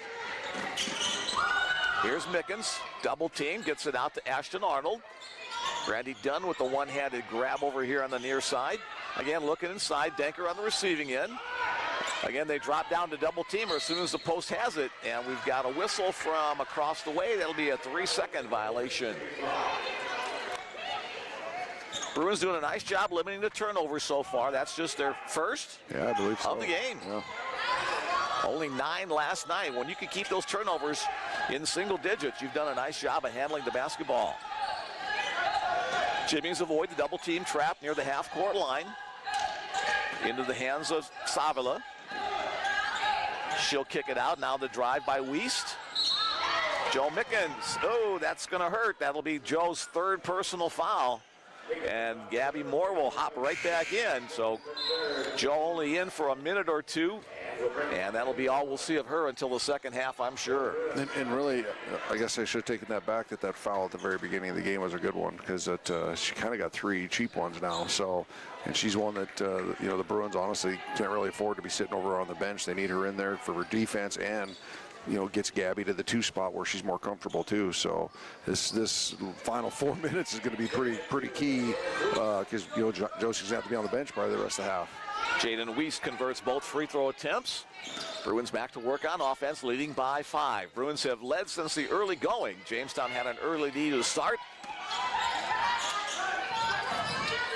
Speaker 1: Here's Mickens, double team, gets it out to Ashton Arnold. Brandy Dunn with the one-handed grab over here on the near side. Again, looking inside, Denker on the receiving end. Again, they drop down to double team as soon as the post has it, and we've got a whistle from across the way. That'll be a 3-second violation. Bruins doing a nice job limiting the turnovers so far. That's just their first
Speaker 2: I believe so.
Speaker 1: of the game.
Speaker 2: Yeah.
Speaker 1: Only 9 last night. When you can keep those turnovers in single digits, you've done a nice job of handling the basketball. Jimmies avoid the double team trap near the half-court line. Into the hands of Savila. She'll kick it out. Now the drive by Wiest. Joe Mickens. Oh, that's going to hurt. That'll be Joe's 3rd personal foul. And Gabby Moore will hop right back in. So Joe only in for a minute or 2. And that'll be all we'll see of her until the second half, I'm sure.
Speaker 2: And really, I guess I should have taken that back, that foul at the very beginning of the game was a good one, because she kind of got 3 cheap ones now. So, and she's one that, the Bruins honestly can't really afford to be sitting over on the bench. They need her in there for her defense, and gets Gabby to the 2 spot where she's more comfortable too. So this final 4 minutes is going to be pretty key, because Josie's going to have to be on the bench probably the rest of the half.
Speaker 1: Jaden Wiest converts both free throw attempts. Bruins back to work on offense, leading by 5. Bruins have led since the early going. Jamestown had an early lead to start.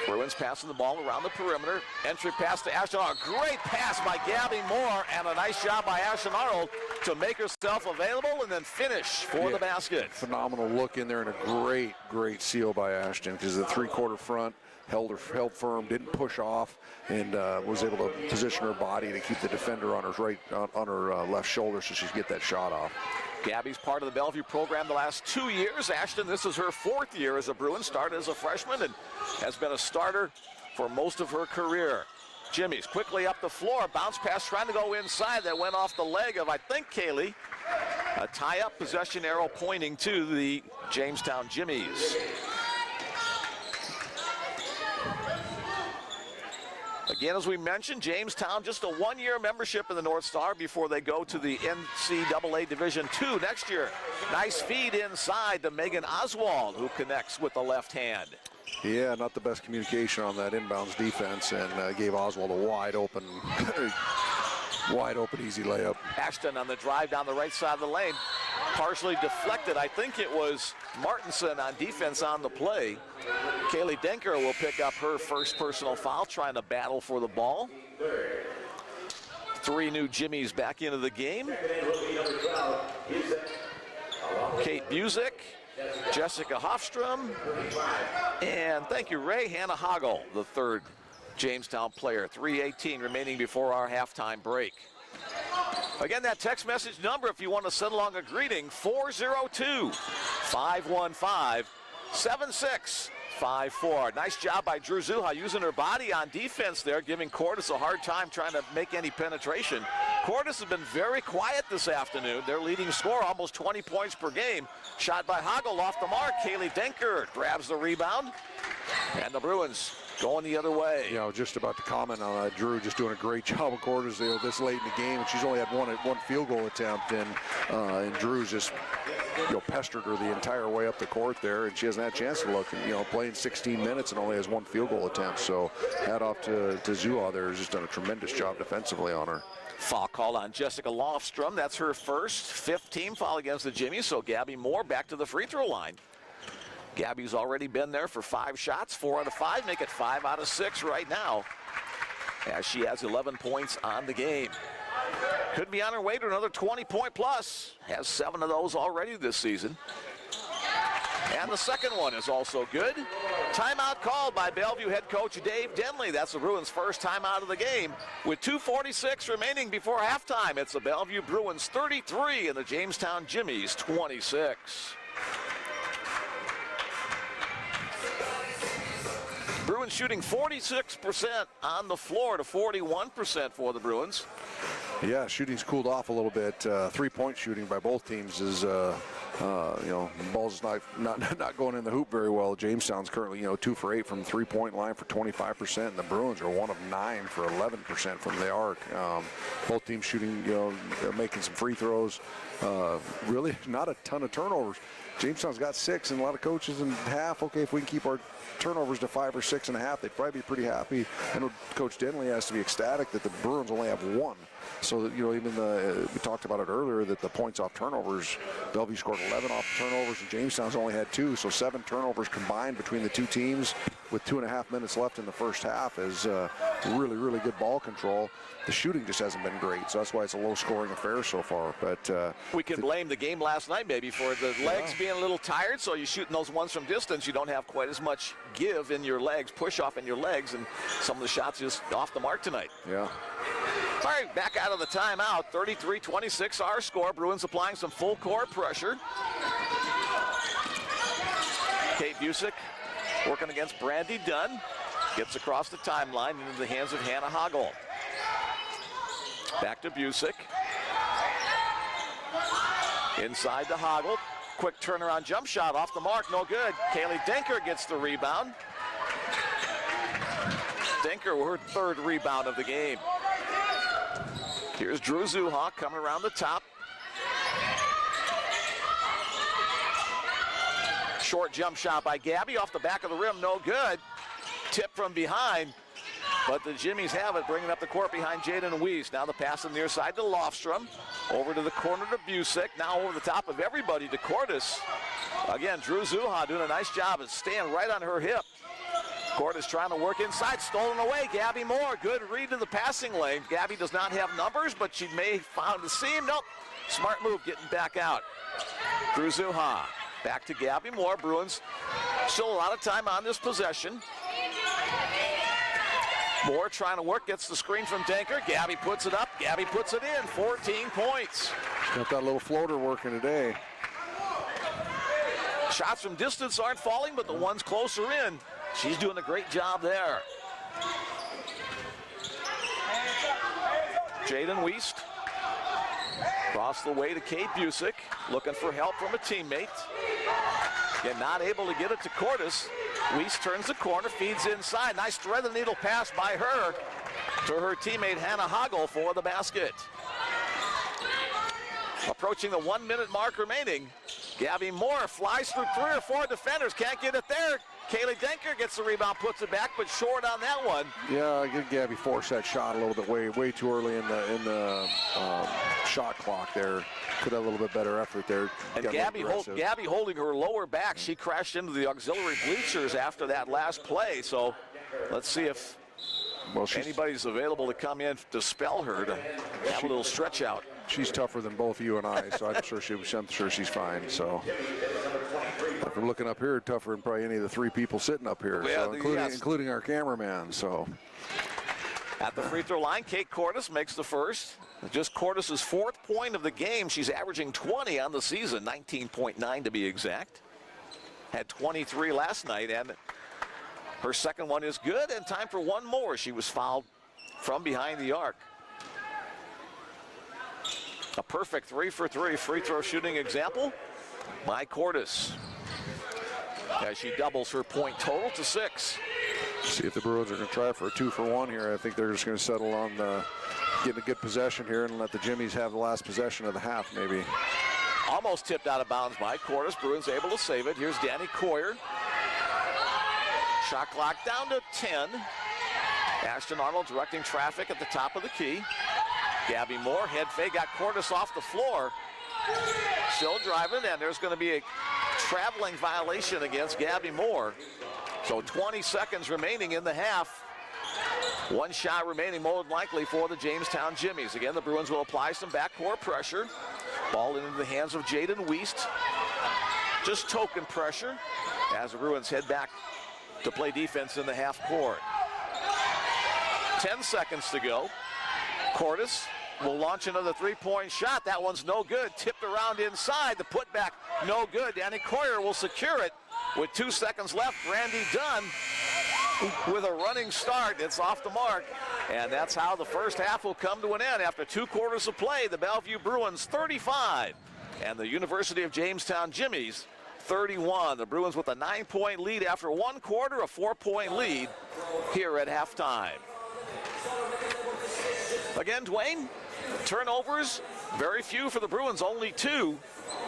Speaker 1: Bruins passing the ball around the perimeter. Entry pass to Ashton Arnold. Great pass by Gabby Moore, and a nice job by Ashton Arnold to make herself available and then finish for the basket.
Speaker 2: Phenomenal look in there, and a great seal by Ashton, because the 3-quarter front held firm, didn't push off, and was able to position her body to keep the defender on her left shoulder so she could get that shot off.
Speaker 1: Gabby's part of the Bellevue program the last 2 years. Ashton, this is her 4th year as a Bruin, started as a freshman and has been a starter for most of her career. Jimmy's quickly up the floor, bounce pass trying to go inside. That went off the leg of, I think, Kaylee. A tie-up possession arrow pointing to the Jamestown Jimmies. Again, as we mentioned, Jamestown just a 1-year membership in the North Star before they go to the NCAA Division II next year. Nice feed inside to Megan Oswald, who connects with the left hand.
Speaker 2: Yeah, not the best communication on that inbounds defense, and gave Oswald a wide open easy layup.
Speaker 1: Ashton on the drive down the right side of the lane, partially deflected. I think it was Martinson on defense on the play. Kaylee Denker will pick up her first personal foul, trying to battle for the ball. 3 new Jimmies back into the game. Kate Busick, Jessica Hofstrom, and thank you, Ray, Hannah Hoggle, the 3rd Jamestown player. 3:18 remaining before our halftime break. Again, that text message number, if you want to send along a greeting, 402-515-7654. Nice job by Drew Zuha using her body on defense there, giving Cordes a hard time trying to make any penetration. Cordes has been very quiet this afternoon. Their leading scorer, almost 20 points per game. Shot by Hoggle off the mark. Kaylee Denker grabs the rebound. And the Bruins going the other way.
Speaker 2: You know, just about to comment on Drew just doing a great job of quarters this late in the game, and she's only had one field goal attempt, and Drew's just pestered her the entire way up the court there, and she hasn't had a chance to look. And, playing 16 minutes and only has one field goal attempt. So hat off to Zuha there, who's just done a tremendous job defensively on her.
Speaker 1: Foul call on Jessica Lofstrom. That's her first 15 foul against the Jimmies. So Gabby Moore back to the free throw line. Gabby's already been there for 5 shots, 4 out of 5, make it 5 out of 6 right now, as she has 11 points on the game. Could be on her way to another 20-point plus. Has 7 of those already this season. And the second one is also good. Timeout called by Bellevue head coach Dave Denley. That's the Bruins' first timeout of the game. With 2:46 remaining before halftime, it's the Bellevue Bruins 33 and the Jamestown Jimmies 26. Bruins shooting 46% on the floor to 41% for the Bruins.
Speaker 2: Yeah, shooting's cooled off a little bit. 3-point shooting by both teams is, ball's not going in the hoop very well. Jamestown's currently, 2 for 8 from the 3-point line for 25%, and the Bruins are 1 of 9 for 11% from the arc. Both teams shooting, making some free throws. Really not a ton of turnovers. Jamestown's got 6, and a lot of coaches in half. Okay, if we can keep our turnovers to 5 or 6.5, they'd probably be pretty happy. I know Coach Denley has to be ecstatic that the Bruins only have 1. So that, even we talked about it earlier, that the points off turnovers, Bellevue scored 11 off turnovers, and Jamestown's only had 2. So 7 turnovers combined between the two teams with 2.5 minutes left in the first half is really, really good ball control. The shooting just hasn't been great, so that's why it's a low-scoring affair so far. But
Speaker 1: we can blame the game last night maybe for the legs being a little tired, so you're shooting those ones from distance. You don't have quite as much give in your legs, push off in your legs, and some of the shots just off the mark tonight.
Speaker 2: Yeah.
Speaker 1: All right, back out of the timeout, 33-26 our score. Bruins applying some full court pressure. Kate Busick working against Brandy Dunn. Gets across the timeline into the hands of Hannah Hoggle. Back to Busick. Inside to Hoggle. Quick turnaround jump shot off the mark, no good. Kaylee Denker gets the rebound. Denker, her 3rd rebound of the game. Here's Drew Zuha coming around the top. Short jump shot by Gabby off the back of the rim, no good. Tip from behind, but the Jimmies have it, bringing up the court behind Jaden Weiss. Now the pass on the near side to Lofstrom. Over to the corner to Busick. Now over the top of everybody to Cordes. Again, Drew Zuha doing a nice job of staying right on her hip. Cordes trying to work inside, stolen away. Gabby Moore, good read to the passing lane. Gabby does not have numbers, but she may have found the seam. Nope, smart move getting back out. Drew Zuha, back to Gabby Moore. Bruins still a lot of time on this possession. Moore trying to work, gets the screen from Denker. Gabby puts it up, Gabby puts it in, 14 points.
Speaker 2: Got that little floater working today.
Speaker 1: Shots from distance aren't falling, but the ones closer in, she's doing a great job there. Jaden Weiss across the way to Kate Busick, looking for help from a teammate. Again, not able to get it to Cordes. Weiss turns the corner, feeds inside. Nice thread the needle pass by her to her teammate Hannah Hoggle for the basket. Approaching the 1-minute mark remaining. Gabby Moore flies through 3 or 4 defenders, can't get it there. Kaylee Denker gets the rebound, puts it back, but short on that one.
Speaker 2: Yeah, I get Gabby forced that shot a little bit way too early in the shot clock there. Could have a little bit better effort there.
Speaker 1: And Gabby holding her lower back. She crashed into the auxiliary bleachers after that last play. So let's see if anybody's available to come in to spell her, to have a little stretch out.
Speaker 2: She's tougher than both you and I, so I'm sure she's fine. So if we're looking up here, tougher than probably any of the 3 people sitting up here,
Speaker 1: yeah,
Speaker 2: so including our cameraman. So
Speaker 1: at the free throw line, Kate Cordes makes the first. Just Cordes' 4th point of the game. She's averaging 20 on the season, 19.9 to be exact. Had 23 last night, and her second one is good, and time for one more. She was fouled from behind the arc. A perfect 3 for 3 free throw shooting example by Cordes, as she doubles her point total to 6.
Speaker 2: See if the Bruins are going to try for a 2-for-1 here. I think they're just going to settle on getting a good possession here and let the Jimmies have the last possession of the half, maybe.
Speaker 1: Almost tipped out of bounds by Cordes. Bruins able to save it. Here's Danny Coyer. Shot clock down to 10. Ashton Arnold directing traffic at the top of the key. Gabby Moore, head fake, got Cordes off the floor. Still driving, and there's going to be a traveling violation against Gabby Moore. So 20 seconds remaining in the half. One shot remaining more than likely for the Jamestown Jimmies. Again, the Bruins will apply some backcourt pressure. Ball into the hands of Jaden Wiest. Just token pressure as the Bruins head back to play defense in the half court. 10 seconds to go. Cordes will launch another three-point shot. That one's no good. Tipped around inside. The putback, no good. Danny Coyer will secure it with 2 seconds left. Brandy Dunn with a running start. It's off the mark. And that's how the first half will come to an end. After 2 quarters of play, the Bellevue Bruins 35 and the University of Jamestown Jimmies 31. The Bruins with a 9-point lead after 1 quarter, a 4-point lead here at halftime. Again, Dwayne, turnovers, very few for the Bruins, only 2.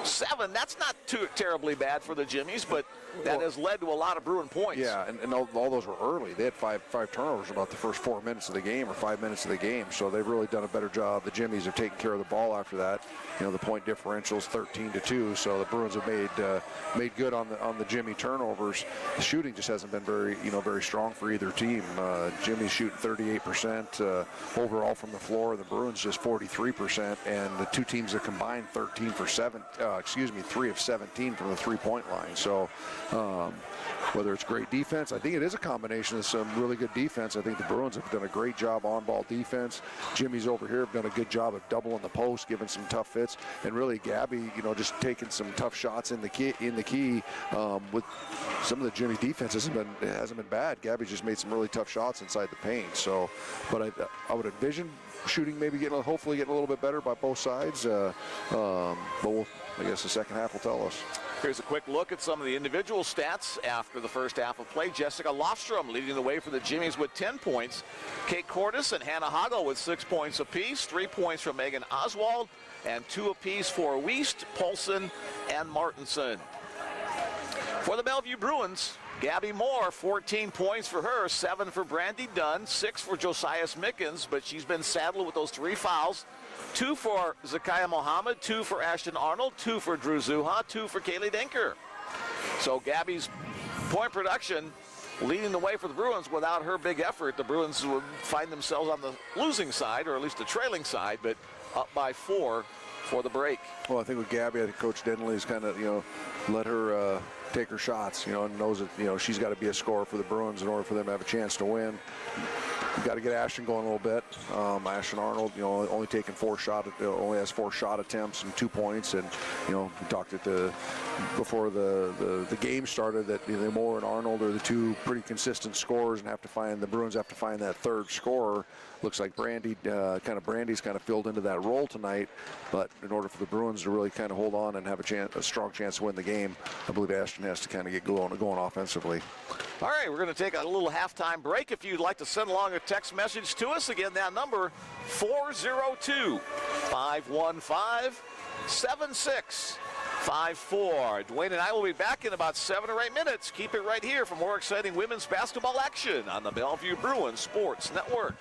Speaker 1: 7, that's not too terribly bad for the Jimmies, but that has led to a lot of Bruin points.
Speaker 2: Yeah, and all those were early. They had five turnovers about the first 4 minutes of the game or 5 minutes of the game, so they've really done a better job. The Jimmies have taken care of the ball after that. You know, the point differential is 13-2, so the Bruins have made good on the Jimmy turnovers. The shooting just hasn't been very strong for either team. Jimmy's shooting 38% overall from the floor. The Bruins just 43%, and the two teams have combined 3 of 17 from the three-point line. So whether it's great defense, I think it is a combination of some really good defense. I think the Bruins have done a great job on-ball defense. Jimmy's over here have done a good job of doubling the post, giving some tough fits, and really Gabby, just taking some tough shots in the key. With some of the Jimmy defense hasn't been bad. Gabby just made some really tough shots inside the paint. So, but I would envision shooting maybe hopefully getting a little bit better by both sides. But I guess the second half will tell us.
Speaker 1: Here's a quick look at some of the individual stats after the first half of play. Jessica Lofstrom leading the way for the Jimmies with 10 points. Kate Cordes and Hannah Hagel with 6 points apiece. 3 points from Megan Oswald and 2 apiece for Wiest, Paulson, and Martinson. For the Bellevue Bruins, Gabby Moore, 14 points for her, 7 for Brandy Dunn, 6 for Josiah Mickens, but she's been saddled with those 3 fouls. 2 for Zakiah Mohammed, 2 for Ashton Arnold, 2 for Drew Zuha, 2 for Kaylee Denker. So Gabby's point production leading the way for the Bruins. Without her big effort, the Bruins would find themselves on the losing side, or at least the trailing side, but up by 4 for the break.
Speaker 2: Well, I think with Gabby, I think Coach Denley's kind of, let her take her shots, and knows that, she's got to be a scorer for the Bruins in order for them to have a chance to win. You've got to get Ashton going a little bit. Ashton Arnold, only taking only has 4 shot attempts and 2 points. And, we talked before the game started that Moore and Arnold are the 2 pretty consistent scorers, and the Bruins have to find that third scorer. Looks like Brandy's kind of filled into that role tonight, but in order for the Bruins to really kind of hold on and have a strong chance to win the game, I believe Ashton has to kind of get going offensively.
Speaker 1: All right, we're going to take a little halftime break. If you'd like to send along a text message to us, again, that number 402-515-7654. Dwayne and I will be back in about 7 or 8 minutes. Keep it right here for more exciting women's basketball action on the Bellevue Bruins Sports Network.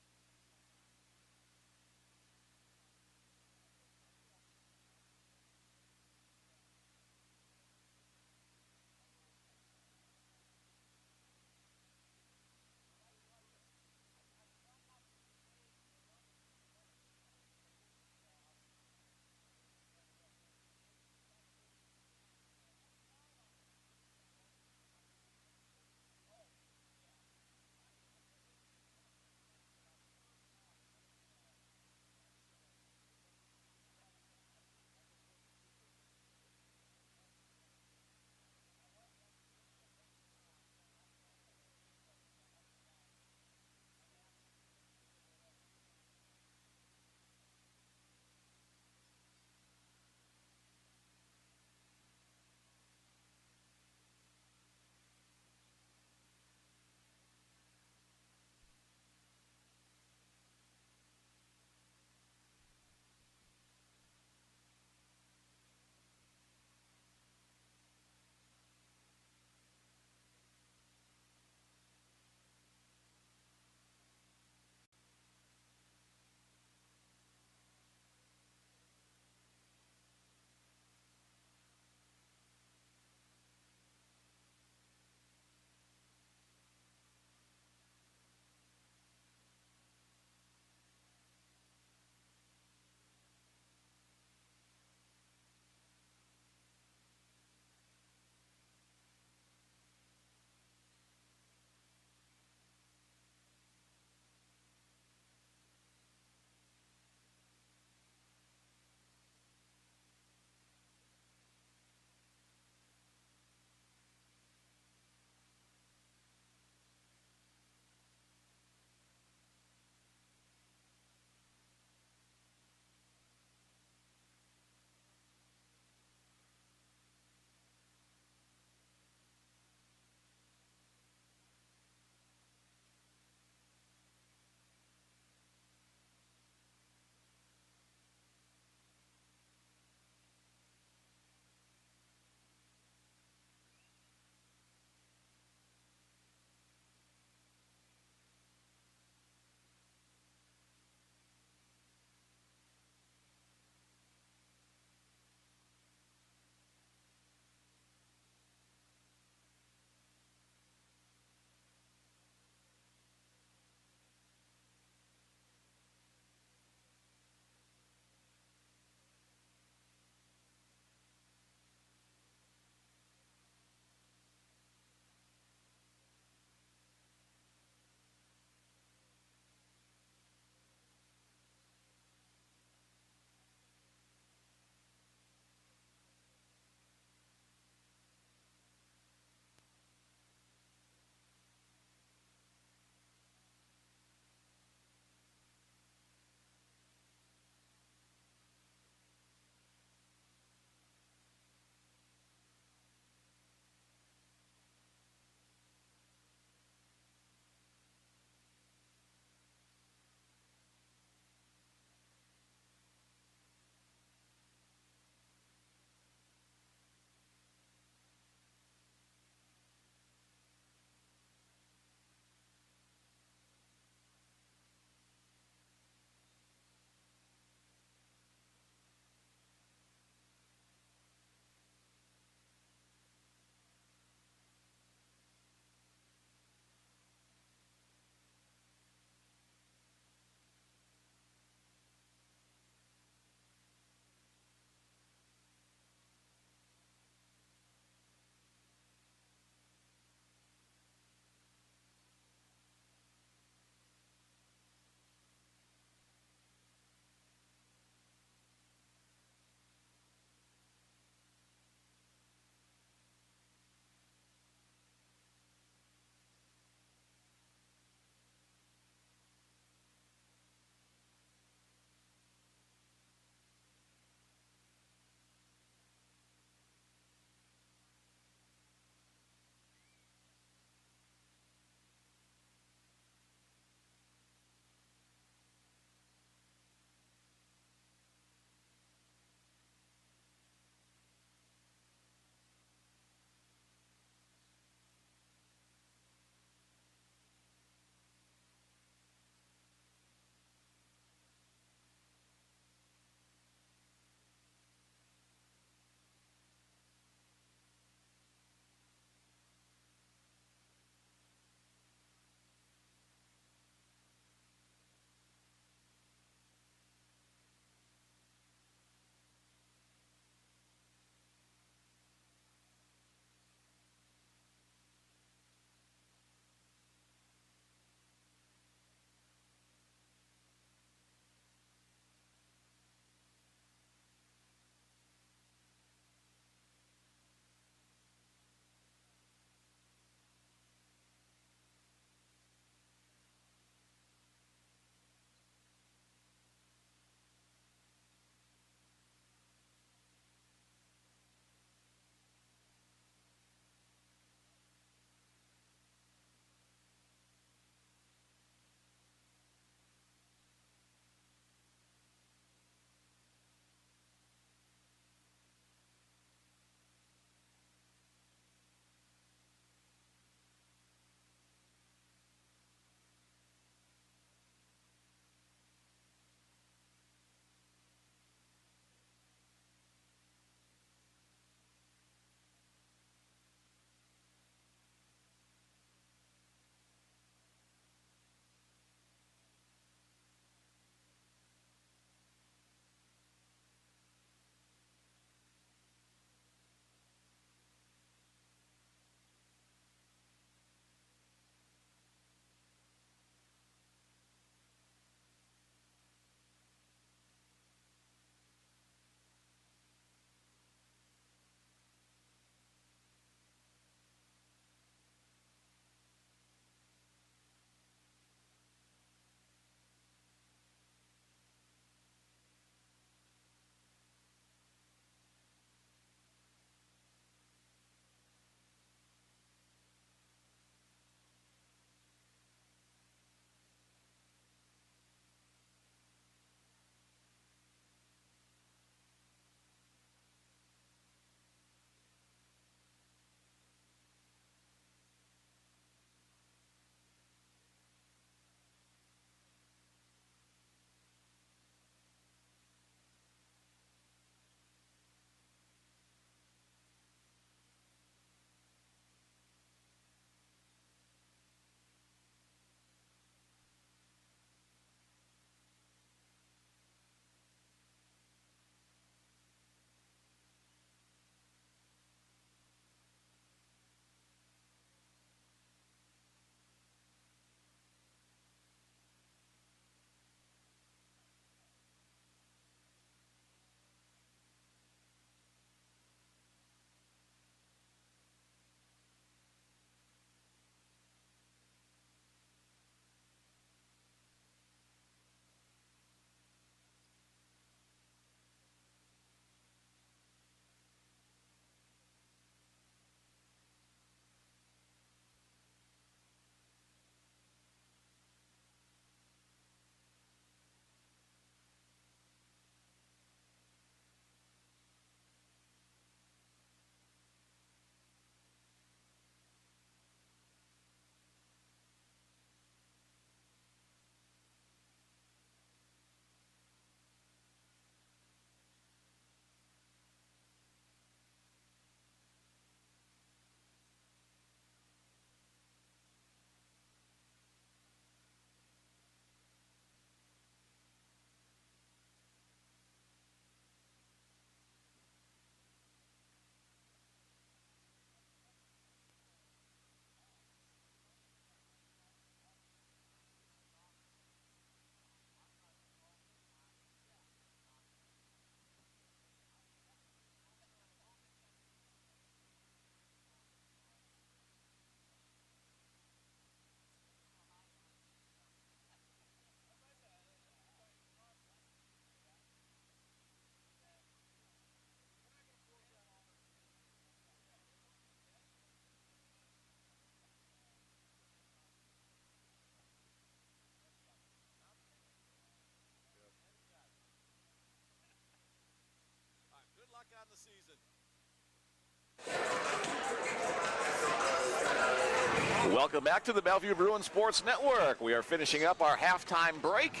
Speaker 1: Welcome back to the Bellevue Bruins Sports Network. We are finishing up our halftime break.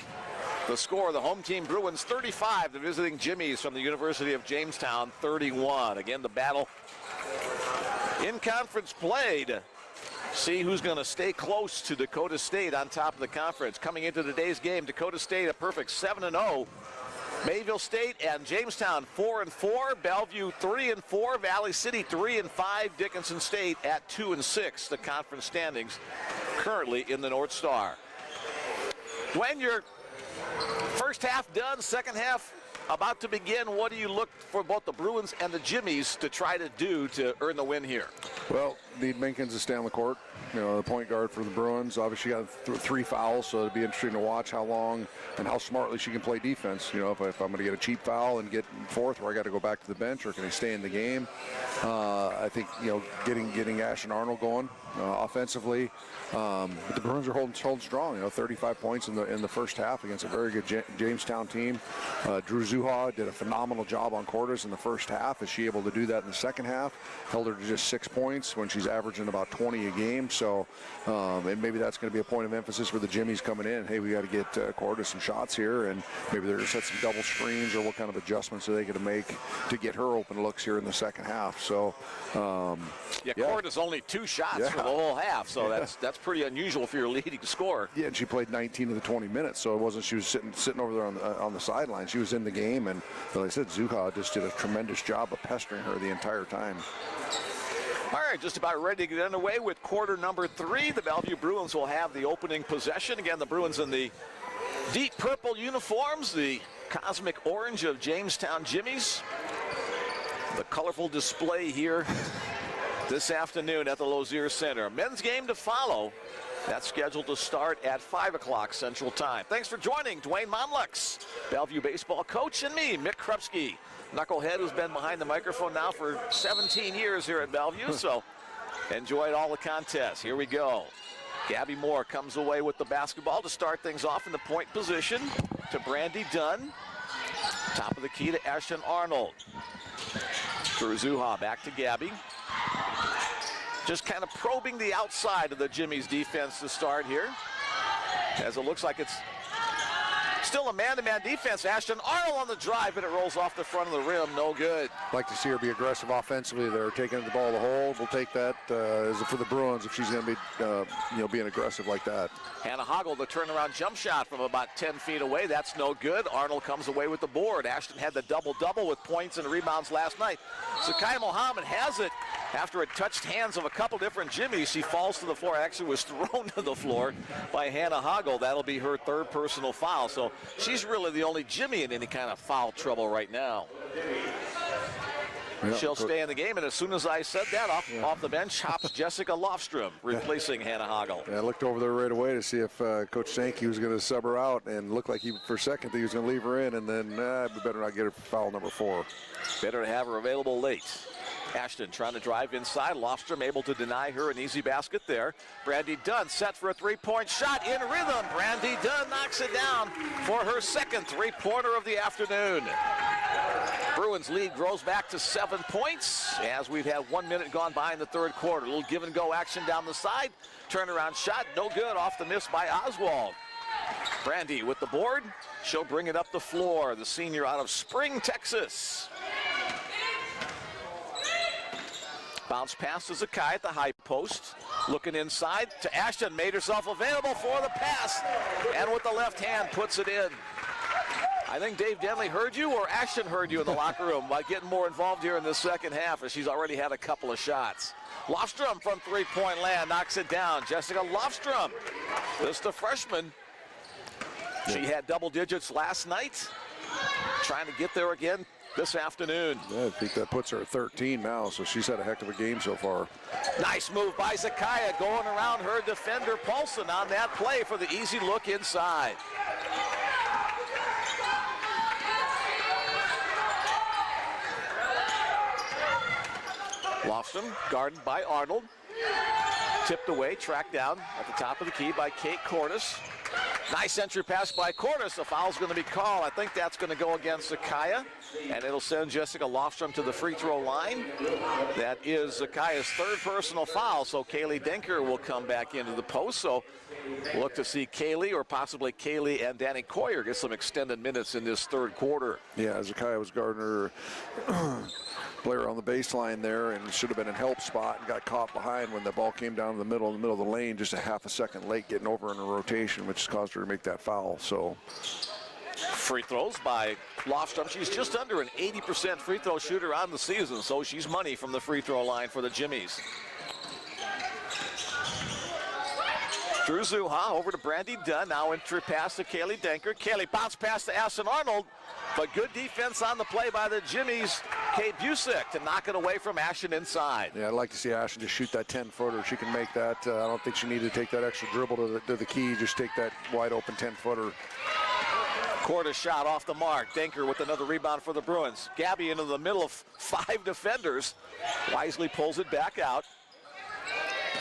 Speaker 1: The score, the home team Bruins 35, the visiting Jimmies from the University of Jamestown 31. Again, the battle in conference play to see who's going to stay close to Dakota State on top of the conference. Coming into today's game, Dakota State a perfect 7-0. Mayville State and Jamestown 4-4, Bellevue 3-4, Valley City 3-5, Dickinson State at 2-6. The conference standings currently in the North Star. Dwayne, your first half done, second half about to begin. What do you look for both the Bruins and the Jimmies to try to do to earn the win here?
Speaker 2: Well, need Minkins to stay on the court. You know, the point guard for the Bruins. Obviously, got 3 fouls, so it'll be interesting to watch how long and how smartly she can play defense. You know, if I'm going to get a cheap foul and get fourth where I got to go back to the bench, or can he stay in the game? I think, you know, getting Ashton Arnold going offensively. But the Bruins are holding strong. You know, 35 points in the first half against a very good Jamestown team. Drew Zuha did a phenomenal job on Cordes in the first half. Is she able to do that in the second half? Held her to just 6 points when she's averaging about 20 a game. So, and maybe that's going to be a point of emphasis for the Jimmies coming in. Hey, we got to get Cordes some shots here, and maybe they're going to set some double screens, or what kind of adjustments are they going to make to get her open looks here in the second half. So,
Speaker 1: Cordes only 2 shots for the whole half, so that's pretty unusual for your leading scorer.
Speaker 2: Yeah, and she played 19 of the 20 minutes, so it wasn't she was sitting over there on the sideline. She was in the game, and like I said, Zuha just did a tremendous job of pestering her the entire time.
Speaker 1: All right, just about ready to get underway with quarter number 3. The Bellevue Bruins will have the opening possession. Again, the Bruins in the deep purple uniforms, the cosmic orange of Jamestown Jimmies. The colorful display here this afternoon at the Lozier Center. Men's game to follow. That's scheduled to start at 5 o'clock Central Time. Thanks for joining Dwayne Monlux, Bellevue baseball coach, and me, Mick Krupski, knucklehead who's been behind the microphone now for 17 years here at Bellevue, so enjoyed all the contests. Here we go. Gabby Moore comes away with the basketball to start things off in the point position to Brandy Dunn. Top of the key to Ashton Arnold. Drew Zuha back to Gabby. Just kind of probing the outside of the Jimmy's defense to start here, as it looks like it's still a man-to-man defense. Ashton Arnold on the drive, and it rolls off the front of the rim. No good.
Speaker 2: Like to see her be aggressive offensively. They're taking the ball to the hole. We'll take that for the Bruins if she's going to be, being aggressive like that.
Speaker 1: Hannah Hoggle, the turnaround jump shot from about 10 feet away. That's no good. Arnold comes away with the board. Ashton had the double-double with points and rebounds last night. Zakiya Mohammed has it after it touched hands of a couple different Jimmies. She falls to the floor. Actually was thrown to the floor by Hannah Hoggle. That'll be her 3rd personal foul. So she's really the only Jimmy in any kind of foul trouble right now.
Speaker 2: Yeah,
Speaker 1: she'll stay in the game, and as soon as I said that, off the bench hops Jessica Lofstrom, replacing Hannah Hoggle.
Speaker 2: Yeah, I looked over there right away to see if Coach Sankey was going to sub her out, and looked like for a second that he was going to leave her in, and then we better not get her foul number 4.
Speaker 1: Better to have her available late. Ashton trying to drive inside. Lofstrom able to deny her an easy basket there. Brandy Dunn set for a 3-point shot in rhythm. Brandy Dunn knocks it down for her 2nd 3-pointer of the afternoon. Bruins lead grows back to 7 points as we've had 1 minute gone by in the 3rd quarter. A little give and go action down the side. Turnaround shot, no good, off the miss by Oswald. Brandy with the board. She'll bring it up the floor. The senior out of Spring, Texas. Bounce pass to Zakiya at the high post. Looking inside to Ashton. Made herself available for the pass. And with the left hand puts it in. I think Dave Denley heard you, or Ashton heard you in the locker room by getting more involved here in the second half, as she's already had a couple of shots. Lofstrom from 3-point land knocks it down. Jessica Lofstrom, just a freshman. She had double digits last night. Trying to get there again this afternoon.
Speaker 2: Yeah, I think that puts her at 13 now, so she's had a heck of a game so far.
Speaker 1: Nice move by Zakiya, going around her defender Paulson on that play for the easy look inside. Lofstrom guarded by Arnold. Tipped away, tracked down at the top of the key by Kate Cordes. Nice entry pass by Cordes. The foul's going to be called. I think that's going to go against Zakaya, and it'll send Jessica Lofstrom to the free throw line. That is Zakaya's third personal foul, so Kaylee Denker will come back into the post. So we'll look to see Kaylee or possibly Kaylee and Danny Coyer get some extended minutes in this third quarter.
Speaker 2: Yeah, Zakaya was Gardner player on the baseline there and should have been in help spot and got caught behind when the ball came down in the middle of the lane, just a half a second late getting over in a rotation, which caused her to make that foul. So
Speaker 1: free throws by Lofstrom. She's just under an 80% free throw shooter on the season, so she's money from the free throw line for the Jimmies. Drew Zuha over to Brandy Dunn. Now entry pass to Kaylee Denker. Kaylee bounce pass to Ashton Arnold, but good defense on the play by the Jimmies. Kate Busick to knock it away from Ashton inside.
Speaker 2: Yeah, I'd like to see Ashton just shoot that 10-footer. She can make that. I don't think she needed to take that extra dribble to the key. Just take that wide open 10-footer.
Speaker 1: Cordes shot off the mark. Denker with another rebound for the Bruins. Gabby into the middle of 5 defenders. Wisely pulls it back out.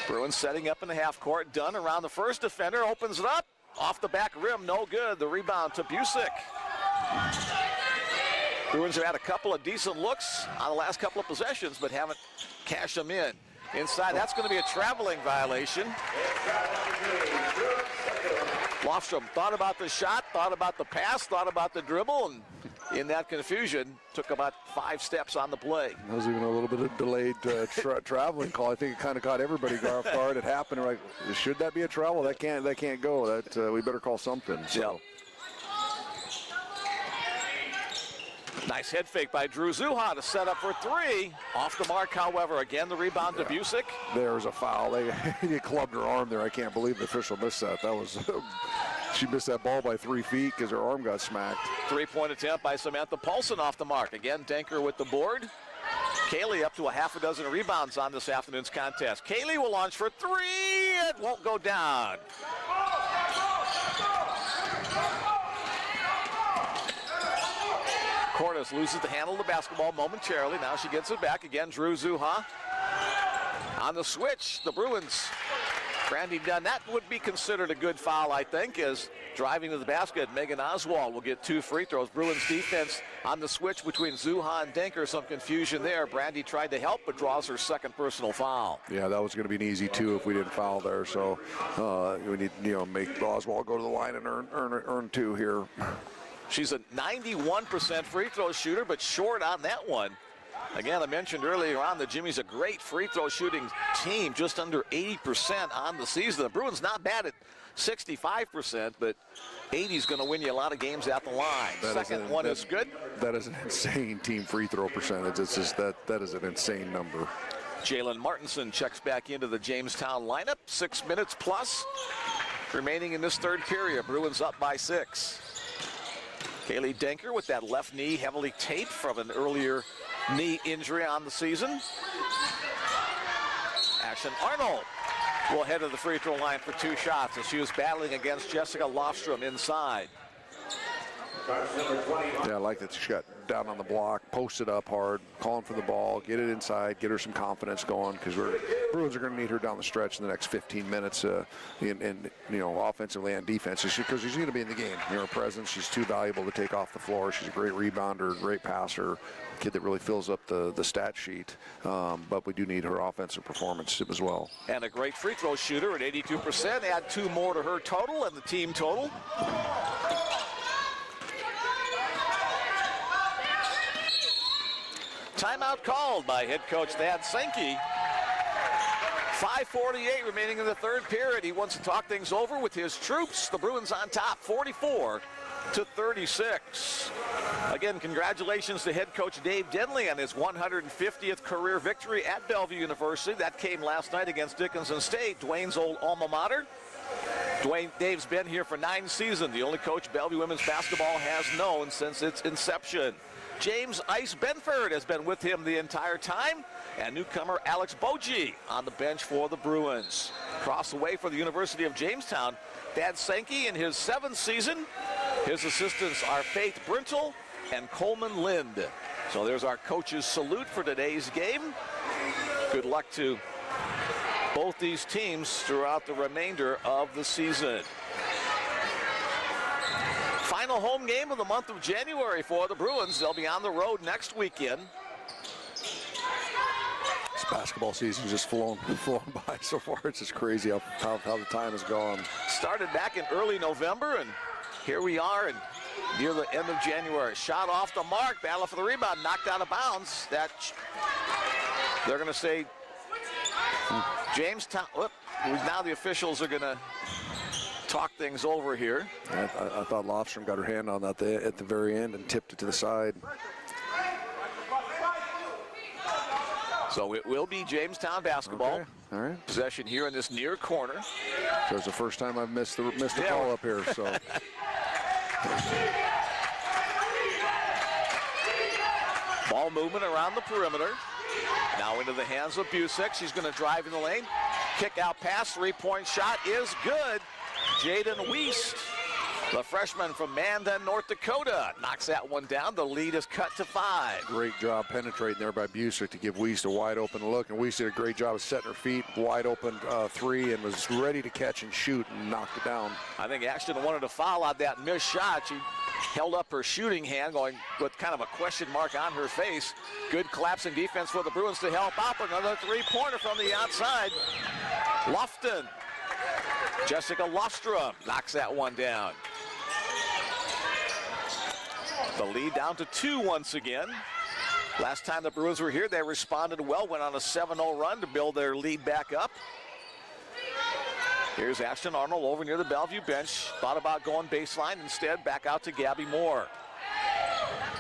Speaker 1: Bruins setting up in the half court. Dunn around the first defender, opens it up. Off the back rim, no good. The rebound to Busick. Bruins have had a couple of decent looks on the last couple of possessions, but haven't cashed them in. Inside, that's going to be a traveling violation. Lofstrom thought about the shot, thought about the pass, thought about the dribble, and in that confusion, took about 5 steps on the play.
Speaker 2: That was even a little bit of delayed traveling call. I think it kind of caught everybody off guard. It happened. We're like, should that be a travel? That can't go. That we better call something. So.
Speaker 1: Yep. Nice head fake by Drew Zuha to set up for 3. Off the mark, however. Again, the rebound to Busick.
Speaker 2: There's a foul. They clubbed her arm there. I can't believe the official missed that. That was she missed that ball by 3 feet because her arm got smacked.
Speaker 1: 3-point attempt by Samantha Paulson off the mark. Again, Denker with the board. Kaylee up to a half a dozen rebounds on this afternoon's contest. Kaylee will launch for 3. It won't go down. Cordes loses the handle of the basketball momentarily. Now she gets it back. Again, Drew Zuha on the switch. The Bruins, Brandy Dunn. That would be considered a good foul, I think, as driving to the basket. Megan Oswald will get 2 free throws. Bruins defense on the switch between Zuha and Denker. Some confusion there. Brandy tried to help, but draws her second personal foul.
Speaker 2: Yeah, that was going to be an easy 2 if we didn't foul there. So we need make Oswald go to the line and earn 2 here.
Speaker 1: She's a 91% free throw shooter, but short on that one. Again, I mentioned earlier on, the Jimmy's a great free throw shooting team, just under 80% on the season. The Bruins not bad at 65%, but 80 is going to win you a lot of games at the line. Second one is good.
Speaker 2: That is an insane team free throw percentage. It's just that is an insane number.
Speaker 1: Jalen Martinson checks back into the Jamestown lineup. 6 minutes plus remaining in this third period. Bruins up by 6. Kaylee Denker with that left knee heavily taped from an earlier knee injury on the season. Ashton Arnold will head to the free throw line for 2 shots as she was battling against Jessica Lofstrom inside.
Speaker 2: Yeah, I like that she got down on the block, posted up hard, calling for the ball, get it inside, get her some confidence going, because Bruins are going to need her down the stretch in the next 15 minutes, offensively and defensively, because she's going to be in the game. Her presence, she's too valuable to take off the floor. She's a great rebounder, great passer, kid that really fills up the stat sheet, but we do need her offensive performance as well.
Speaker 1: And a great free throw shooter at 82%. Add 2 more to her total and the team total. Timeout called by head coach Thad Sankey. 5:48 remaining in the third period. He wants to talk things over with his troops. The Bruins on top, 44-36. Again, congratulations to head coach Dave Denley on his 150th career victory at Bellevue University. That came last night against Dickinson State, Dwayne's old alma mater. Dave's been here for 9 seasons, the only coach Bellevue women's basketball has known since its inception. James Ice Benford has been with him the entire time, and newcomer Alex Bogie on the bench for the Bruins. Across the way for the University of Jamestown, Thad Sankey in his 7th season. His assistants are Faith Brintle and Coleman Lind. So there's our coach's salute for today's game. Good luck to both these teams throughout the remainder of the season. Final home game of the month of January for the Bruins. They'll be on the road next weekend.
Speaker 2: This basketball season's just flown by so far. It's just crazy how the time has gone.
Speaker 1: Started back in early November, and here we are and near the end of January. Shot off the mark, battle for the rebound, knocked out of bounds. That they're going to say Jamestown. Whoop, now the officials are going to talk things over here.
Speaker 2: I thought Lofstrom got her hand on that at the very end and tipped it to the side.
Speaker 1: So it will be Jamestown basketball.
Speaker 2: Okay. All right.
Speaker 1: Possession here in this near corner.
Speaker 2: So it's the first time I've missed the call up here. So.
Speaker 1: Ball movement around the perimeter. Now into the hands of Busick. She's going to drive in the lane. Kick out pass, three-point shot is good. Jaden Wiest, the freshman from Mandan, North Dakota, knocks that one down. The lead is cut to 5.
Speaker 2: Great job penetrating there by Busick to give Wiest a wide open look. And Wiest did a great job of setting her feet, wide open three, and was ready to catch and shoot and knocked it down.
Speaker 1: I think Ashton wanted to foul on that missed shot. She held up her shooting hand, going with kind of a question mark on her face. Good collapsing defense for the Bruins to help out. Another three-pointer from the outside. Lofton. Jessica Lofstrom knocks that one down. The lead down to 2 once again. Last time the Bruins were here, they responded well, went on a 7-0 run to build their lead back up. Here's Ashton Arnold over near the Bellevue bench. Thought about going baseline, instead back out to Gabby Moore.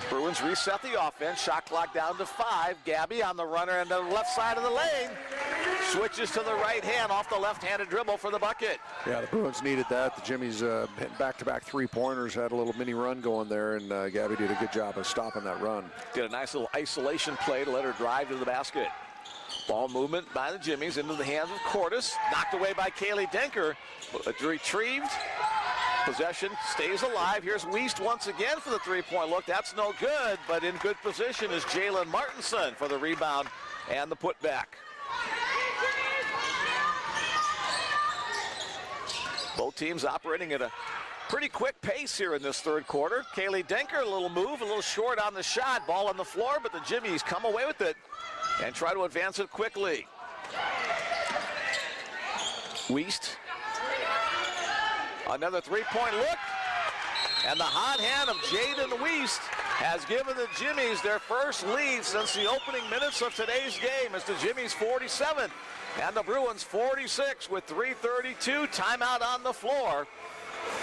Speaker 1: Bruins reset the offense, shot clock down to 5. Gabby on the runner on the left side of the lane. Switches to the right hand off the left-handed dribble for the bucket.
Speaker 2: Yeah, the Bruins needed that. The Jimmies back-to-back three-pointers, had a little mini run going there, and Gabby did a good job of stopping that run. Did
Speaker 1: a nice little isolation play to let her drive to the basket. Ball movement by the Jimmies into the hands of Cordes. Knocked away by Kaylee Denker. Retrieved. Possession stays alive. Here's Wiest once again for the three-point look. That's no good, but in good position is Jalen Martinson for the rebound and the putback. Both teams operating at a pretty quick pace here in this third quarter. Kaylee Denker, a little move, a little short on the shot. Ball on the floor, but the Jimmies come away with it and try to advance it quickly. Wiest. Another three-point look. And the hot hand of Jaden Wiest has given the Jimmies their first lead since the opening minutes of today's game. It's the Jimmies 47 and the Bruins 46 with 3:32. Timeout on the floor.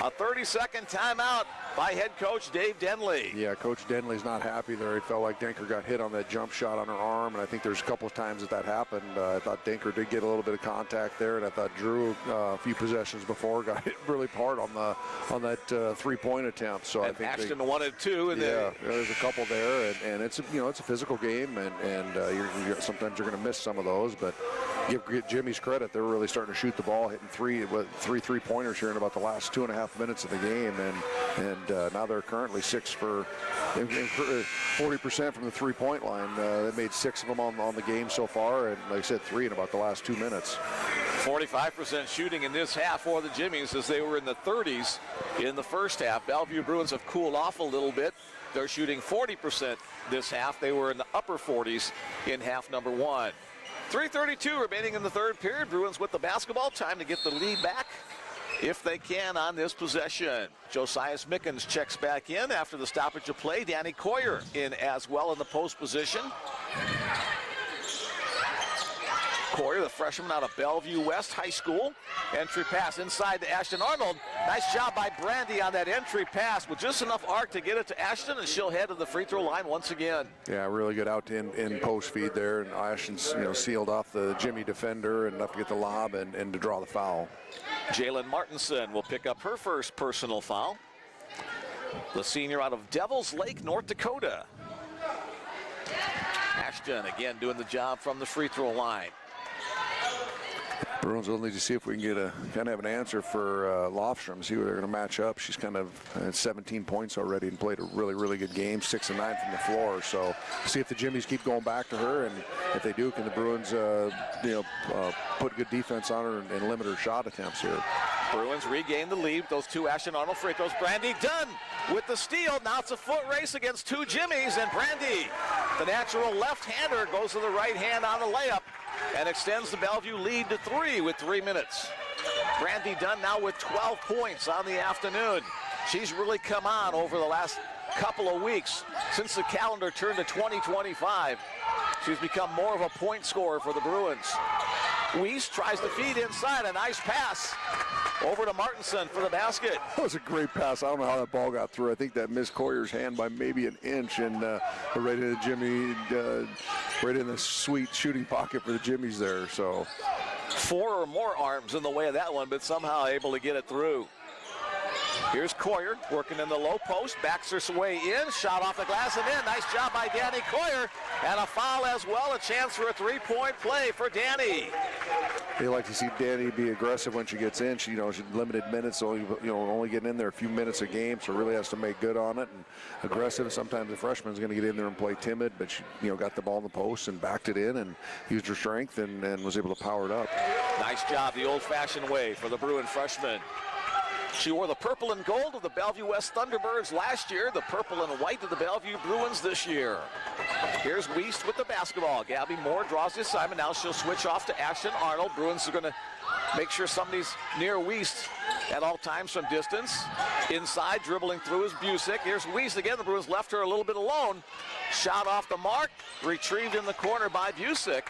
Speaker 1: A 30-second timeout by head coach Dave Denley.
Speaker 2: Yeah, Coach Denley's not happy there. He felt like Denker got hit on that jump shot on her arm, and I think there's a couple of times that happened. I thought Denker did get a little bit of contact there, and I thought Drew, a few possessions before, got hit really hard on that three-point attempt. So
Speaker 1: and
Speaker 2: I think
Speaker 1: Ashton wanted two. And
Speaker 2: there's a couple there, and it's it's a physical game, and sometimes you're going to miss some of those, but give Jimmy's credit. They're really starting to shoot the ball, hitting three-pointers here in about the last 2.5 minutes of the game, and now they're currently 40% from the three-point line. They made 6 of them on the game so far, and like I said, 3 in about the last 2 minutes.
Speaker 1: 45% shooting in this half for the Jimmies, as they were in the 30s in the first half. Bellevue Bruins have cooled off a little bit. They're shooting 40% this half. They were in the upper 40s in half number 1. 3:32 remaining in the third period. Bruins with the basketball. Time to get the lead back if they can on this possession. Josiah Mickens checks back in after the stoppage of play. Danny Coyer in as well in the post position. Coyer, the freshman out of Bellevue West High School. Entry pass inside to Ashton Arnold. Nice job by Brandy on that entry pass with just enough arc to get it to Ashton, and she'll head to the free throw line once again.
Speaker 2: Yeah, really good out in post feed there, and Ashton's sealed off the Jimmy defender enough to get the lob and to draw the foul.
Speaker 1: Jalen Martinson will pick up her first personal foul. The senior out of Devils Lake, North Dakota. Ashton again doing the job from the free throw line.
Speaker 2: Bruins will need to see if we can get have an answer for Lofstrom, see where they're going to match up. She's kind of at 17 points already and played a really, really good game, 6 of 9 from the floor. So see if the Jimmies keep going back to her, and if they do, can the Bruins put good defense on her and limit her shot attempts here.
Speaker 1: Bruins regain the lead. Those 2 Ashton Arnold free throws. Brandy done. with the steal. Now it's a foot race against two Jimmies, and Brandy, the natural left-hander, goes to the right hand on the layup and extends the Bellevue lead to 3 with 3 minutes. Brandy Dunn now with 12 points on the afternoon. She's really come on over the last couple of weeks since the calendar turned to 2025. She's become more of a point scorer for the Bruins. Weiss tries to feed inside, a nice pass over to Martinson for the basket.
Speaker 2: That was a great pass. I don't know how that ball got through. I think that missed Coyer's hand by maybe an inch, and right into Jimmy, right in the sweet shooting pocket for the Jimmies there. So
Speaker 1: 4 or more arms in the way of that one, but somehow able to get it through. Here's Coyer working in the low post, backs her way in, shot off the glass and in. Nice job by Danny Coyer, and a foul as well. A chance for a three-point play for Danny.
Speaker 2: They like to see Danny be aggressive when she gets in. She, she's limited minutes, only getting in there a few minutes a game, so really has to make good on it. And aggressive. Sometimes the freshman's going to get in there and play timid, but she, got the ball in the post and backed it in and used her strength and was able to power it up.
Speaker 1: Nice job the old-fashioned way for the Bruin freshman. She wore the purple and gold of the Bellevue West Thunderbirds last year, the purple and white of the Bellevue Bruins this year. Here's Weiss with the basketball. Gabby Moore draws the assignment. Now she'll switch off to Ashton Arnold. Bruins are going to make sure somebody's near Weiss at all times from distance. Inside, dribbling through is Busick. Here's Weiss again. The Bruins left her a little bit alone. Shot off the mark, retrieved in the corner by Busick.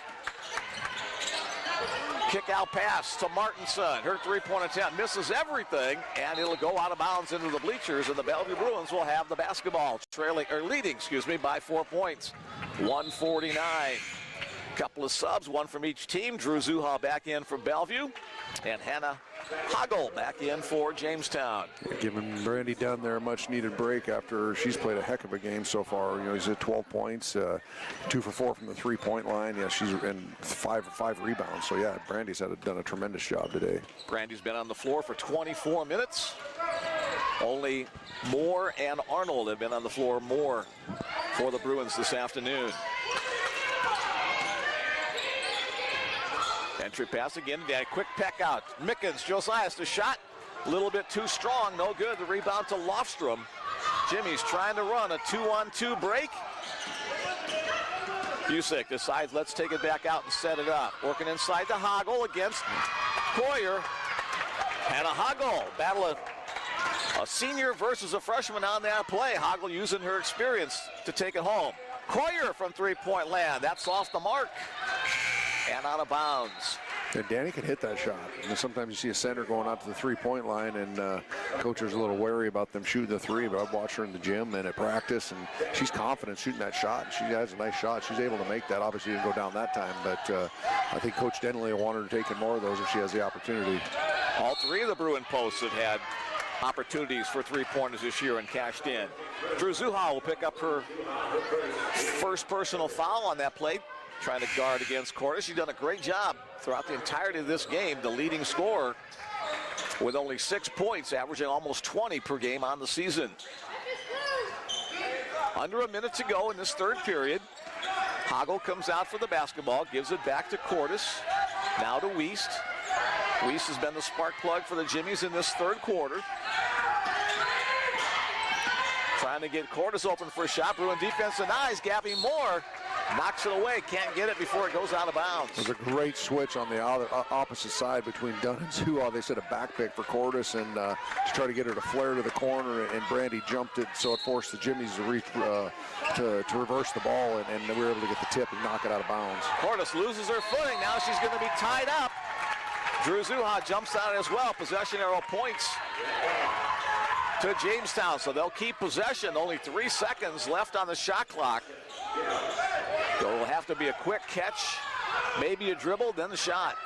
Speaker 1: Kick out pass to Martinson. Her three-point attempt misses everything, and it'll go out of bounds into the bleachers, and the Bellevue Bruins will have the basketball, leading by 4 points. 149. Couple of subs, one from each team. Drew Zuha back in for Bellevue, and Hannah Hoggle back in for Jamestown.
Speaker 2: Giving Brandy Dunn there a much-needed break after she's played a heck of a game so far. He's at 12 points, 2 for 4 from the three-point line. Yeah, she's in 5 rebounds. So yeah, Brandy's done a tremendous job today.
Speaker 1: Brandy's been on the floor for 24 minutes. Only Moore and Arnold have been on the floor more for the Bruins this afternoon. Entry pass again, a quick peck out. Mickens, Josias, the shot, a little bit too strong, no good. The rebound to Lofstrom. Jimmy's trying to run a 2-on-2 break. Busick decides, let's take it back out and set it up. Working inside to Hoggle against Coyer. And a Hoggle battle of a senior versus a freshman on that play. Hoggle using her experience to take it home. Coyer from three-point land, that's off the mark and out of bounds.
Speaker 2: And Danny can hit that shot. Sometimes you see a center going out to the three-point line, and coaches are a little wary about them shooting the three, but I've watched her in the gym and at practice, and she's confident shooting that shot. She has a nice shot. She's able to make that. Obviously didn't go down that time, but I think Coach Denley will want her to take in more of those if she has the opportunity.
Speaker 1: All three of the Bruin posts have had opportunities for three-pointers this year and cashed in. Drew Zuha will pick up her first personal foul on that play, trying to guard against Cordes. She's done a great job throughout the entirety of this game, the leading scorer with only 6 points, averaging almost 20 per game on the season. Under a minute to go in this third period. Hoggle comes out for the basketball, gives it back to Cordes. Now to Weiss. Weiss has been the spark plug for the Jimmies in this third quarter. Trying to get Cordes open for a shot. Bruin defense denies. Gabby Moore knocks it away. Can't get it before it goes out of bounds.
Speaker 2: It was a great switch on the opposite side between Dunn and Zuha. They set a back pick for Cordes and to try to get her to flare to the corner, and Brandy jumped it, so it forced the Jimmies to reach to reverse the ball, and we were able to get the tip and knock it out of bounds.
Speaker 1: Cordes loses her footing. Now she's going to be tied up. Drew Zuha jumps on it as well. Possession arrow points to Jamestown, so they'll keep possession. Only 3 seconds left on the shot clock. So it'll have to be a quick catch, maybe a dribble, then the shot.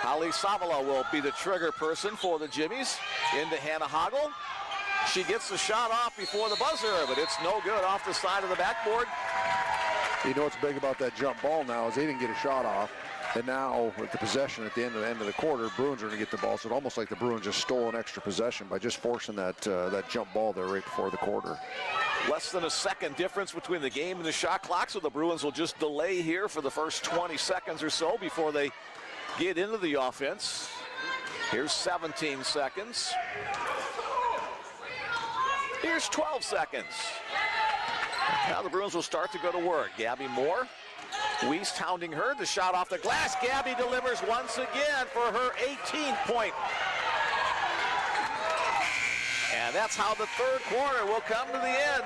Speaker 1: Holly Savala will be the trigger person for the Jimmies. Into Hannah Hoggle. She gets the shot off before the buzzer, but it's no good off the side of the backboard.
Speaker 2: You know what's big about that jump ball now is they didn't get a shot off. And now with the possession at the end of the quarter, Bruins are going to get the ball. So it's almost like the Bruins just stole an extra possession by just forcing that jump ball there right before the quarter.
Speaker 1: Less than a second difference between the game and the shot clock, so the Bruins will just delay here for the first 20 seconds or so before they get into the offense. Here's 17 seconds. Here's 12 seconds. Now the Bruins will start to go to work. Gabby Moore, Weiss hounding her. The shot off the glass. Gabby delivers once again for her 18th point. And that's how the third quarter will come to the end.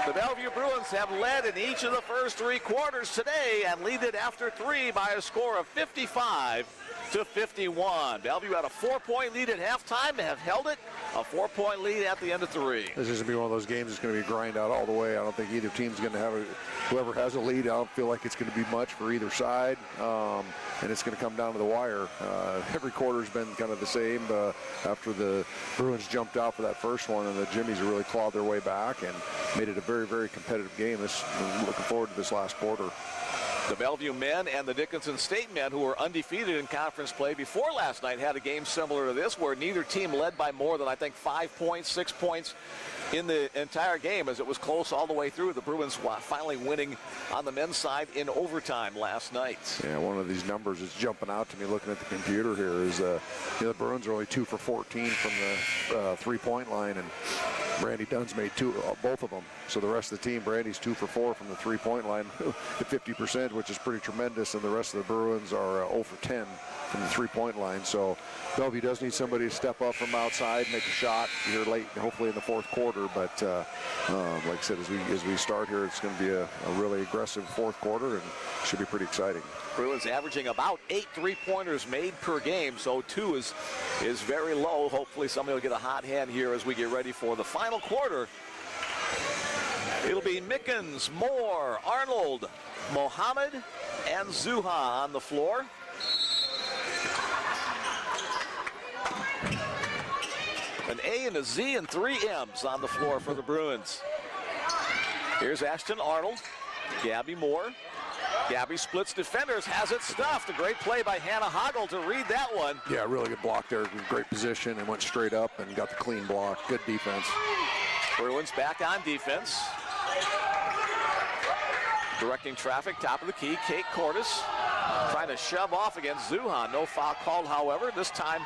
Speaker 1: The Bellevue Bruins have led in each of the first 3 quarters today and lead it after 3 by a score of 55-51. Bellevue had a 4-point lead at halftime and have held it. A 4-point lead at the end of 3.
Speaker 2: This is going to be one of those games that's going to be grind out all the way. I don't think either team's going to have whoever has a lead. I don't feel like it's going to be much for either side. And it's going to come down to the wire. Every quarter's been kind of the same after the Bruins jumped out for that first one, and the Jimmies really clawed their way back and made it a very, very competitive game. I'm looking forward to this last quarter.
Speaker 1: The Bellevue men and the Dickinson State men, who were undefeated in conference play before last night, had a game similar to this where neither team led by more than, I think, 5 points, 6 points in the entire game, as it was close all the way through. The Bruins finally winning on the men's side in overtime last night.
Speaker 2: Yeah, one of these numbers is jumping out to me looking at the computer here is the Bruins are only 2 for 14 from the 3-point line, and Brandy Dunn's made both of them. So the rest of the team, Brandy's 2 for 4 from the 3-point line at 50%, which is pretty tremendous, and the rest of the Bruins are 0 for 10 from the 3-point line. So Bellevue does need somebody to step up from outside, make a shot here late, hopefully in the fourth quarter. But like I said, as we start here, it's going to be a really aggressive fourth quarter, and should be pretty exciting.
Speaker 1: Bruins averaging about 8 3-pointers made per game, so 2 is very low. Hopefully somebody will get a hot hand here as we get ready for the final quarter. It'll be Mickens, Moore, Arnold, Mohammed, and Zuha on the floor. An A and a Z and 3 M's on the floor for the Bruins. Here's Ashton Arnold, Gabby Moore. Gabby splits defenders, has it stuffed. A great play by Hannah Hoggle to read that one.
Speaker 2: Yeah, really good block there. Great position and went straight up and got the clean block. Good defense.
Speaker 1: Bruins back on defense. Directing traffic, top of the key, Kate Cordes trying to shove off against Zuhan. No foul called, however. This time,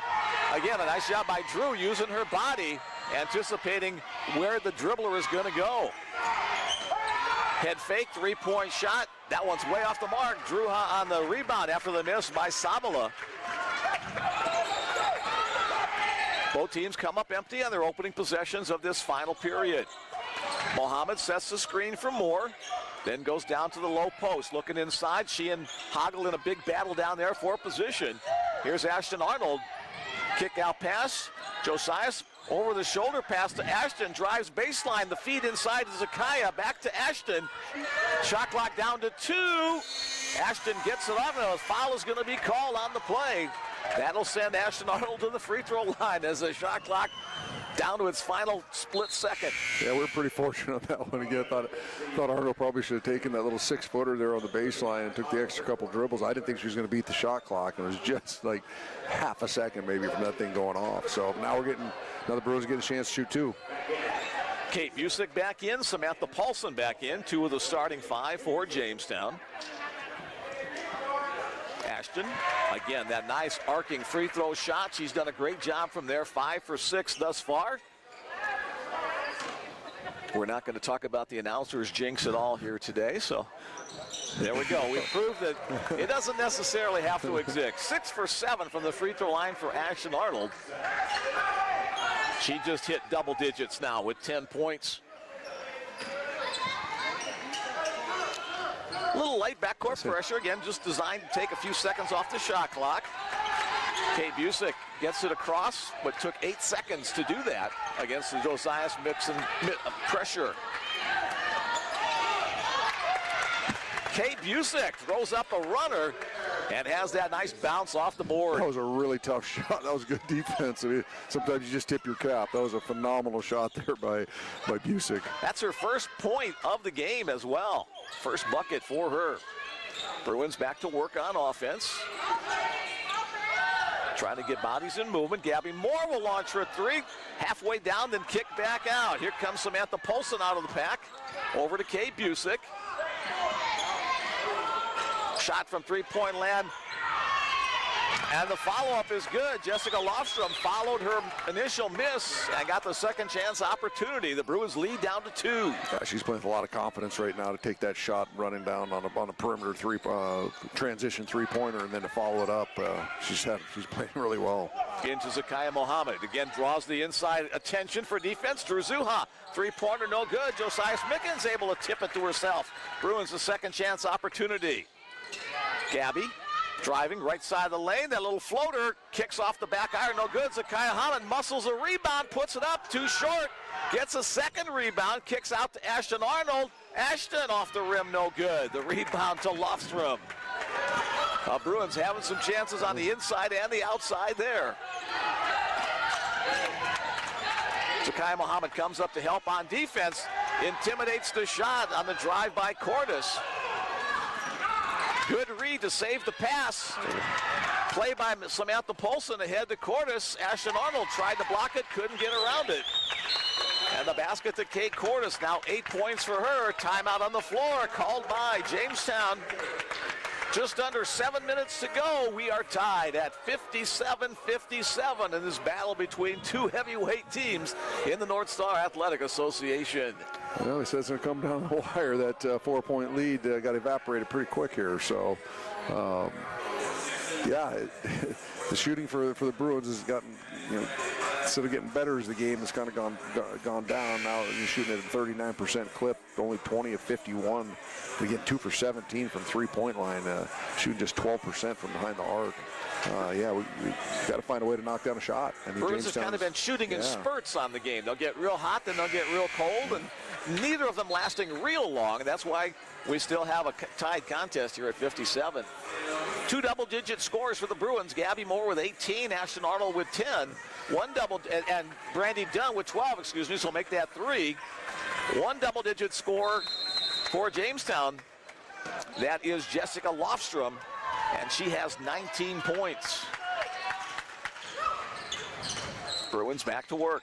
Speaker 1: again, a nice job by Drew using her body, anticipating where the dribbler is going to go. Head fake, 3-point shot. That one's way off the mark. Druha on the rebound after the miss by Sabala. Both teams come up empty on their opening possessions of this final period. Mohammed sets the screen for Moore, then goes down to the low post. Looking inside, she and Hoggle in a big battle down there for position. Here's Ashton Arnold. Kick out pass. Josias over the shoulder pass to Ashton, drives baseline, the feed inside to Zakaya, back to Ashton. Shot clock down to 2. Ashton gets it off, and a foul is going to be called on the play. That'll send Ashton Arnold to the free throw line as the shot clock down to its final split second.
Speaker 2: Yeah, we're pretty fortunate on that one again. Thought Arnold probably should have taken that little 6-footer there on the baseline and took the extra couple dribbles. I didn't think she was going to beat the shot clock, and it was just like half a second maybe from that thing going off. So now the Bruins getting a chance to shoot 2.
Speaker 1: Kate Busick back in, Samantha Paulson back in, 2 of the starting 5 for Jamestown. Ashton, again, that nice arcing free throw shot. She's done a great job from there, 5 for 6 thus far. We're not going to talk about the announcer's jinx at all here today, so there we go. We proved that it doesn't necessarily have to exist. 6 for 7 from the free throw line for Ashton Arnold. She just hit double digits now with 10 points. A little light backcourt pressure, again, just designed to take a few seconds off the shot clock. Kate Busick gets it across, but took 8 seconds to do that against the Josias mix and pressure. Kate Busick throws up a runner and has that nice bounce off the board.
Speaker 2: That was a really tough shot. That was good defense. I mean, sometimes you just tip your cap. That was a phenomenal shot there by Busick.
Speaker 1: That's her first point of the game as well. First bucket for her. Bruins back to work on offense. Trying to get bodies in movement. Gabby Moore will launch her 3. Halfway down, then kick back out. Here comes Samantha Polson out of the pack. Over to Kate Busick. Shot from 3-point land. And the follow-up is good. Jessica Lofstrom followed her initial miss and got the second chance opportunity. The Bruins lead down to 2.
Speaker 2: Yeah, she's playing with a lot of confidence right now to take that shot running down on a perimeter transition three-pointer and then to follow it up. She's playing really well.
Speaker 1: Into Zakaya Mohammed. Again, draws the inside attention for defense. Drew Zuha, three-pointer, no good. Josiah Smickens able to tip it to herself. Bruins the second chance opportunity. Gabby driving right side of the lane. That little floater kicks off the back iron, no good. Zakaya Mohammed muscles a rebound, puts it up, too short. Gets a second rebound, kicks out to Ashton Arnold. Ashton off the rim, no good. The rebound to Lofstrom. Bruins having some chances on the inside and the outside there. Zakaya Mohammed comes up to help on defense, intimidates the shot on the drive by Cordes. Good read to save the pass. Play by Samantha Polson ahead to Cordes. Ashton Arnold tried to block it, couldn't get around it. And the basket to Kate Cordes, now 8 points for her. Timeout on the floor called by Jamestown. Just under 7 minutes to go. We are tied at 57-57 in this battle between two heavyweight teams in the North Star Athletic Association.
Speaker 2: Well, he says it's going to come down the wire. That 4-point lead got evaporated pretty quick here. So, yeah, the shooting for the Bruins has gotten, instead of getting better as the game has kind of gone down. Now you're shooting at a 39% clip, only 20 of 51. We get 2 for 17 from three-point line, shooting just 12% from behind the arc. Yeah, we got to find a way to knock down a shot. I mean,
Speaker 1: Bruins have kind of been shooting in spurts on the game. They'll get real hot, then they'll get real cold, and neither of them lasting real long. And that's why we still have a tied contest here at 57. 2 double-digit scores for the Bruins. Gabby Moore with 18, Ashton Arnold with 10. And Brandy Dunn with 12, so we'll make that 3. 1 double-digit score for Jamestown. That is Jessica Lofstrom, and she has 19 points. Bruins back to work.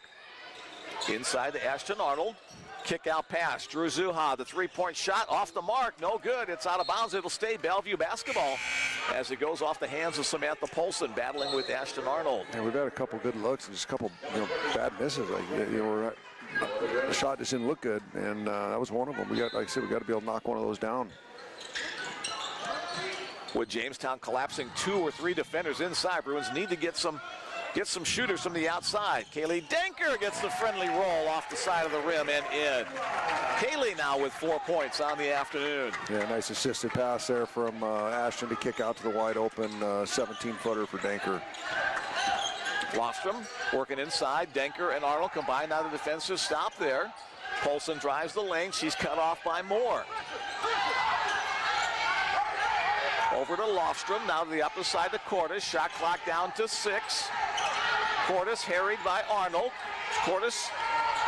Speaker 1: Inside to Ashton Arnold. Kick out pass. Drew Zuha, the three-point shot off the mark. No good. It's out of bounds. It'll stay Bellevue basketball as it goes off the hands of Samantha Polson battling with Ashton Arnold.
Speaker 2: And we've had a couple good looks and just a couple bad misses. The shot just didn't look good, and that was one of them. Like I said, we got to be able to knock one of those down.
Speaker 1: With Jamestown collapsing 2 or 3 defenders inside, Bruins need to get some shooters from the outside. Kaylee Denker gets the friendly roll off the side of the rim and in. Kaylee now with 4 points on the afternoon.
Speaker 2: Yeah, nice assisted pass there from Ashton to kick out to the wide open 17-footer for Denker.
Speaker 1: Lofstrom working inside. Denker and Arnold combined out of the defensive stop there. Polson drives the lane. She's cut off by Moore. Over to Lofstrom, now to the upper side to Cordes. Shot clock down to 6. Cordes harried by Arnold.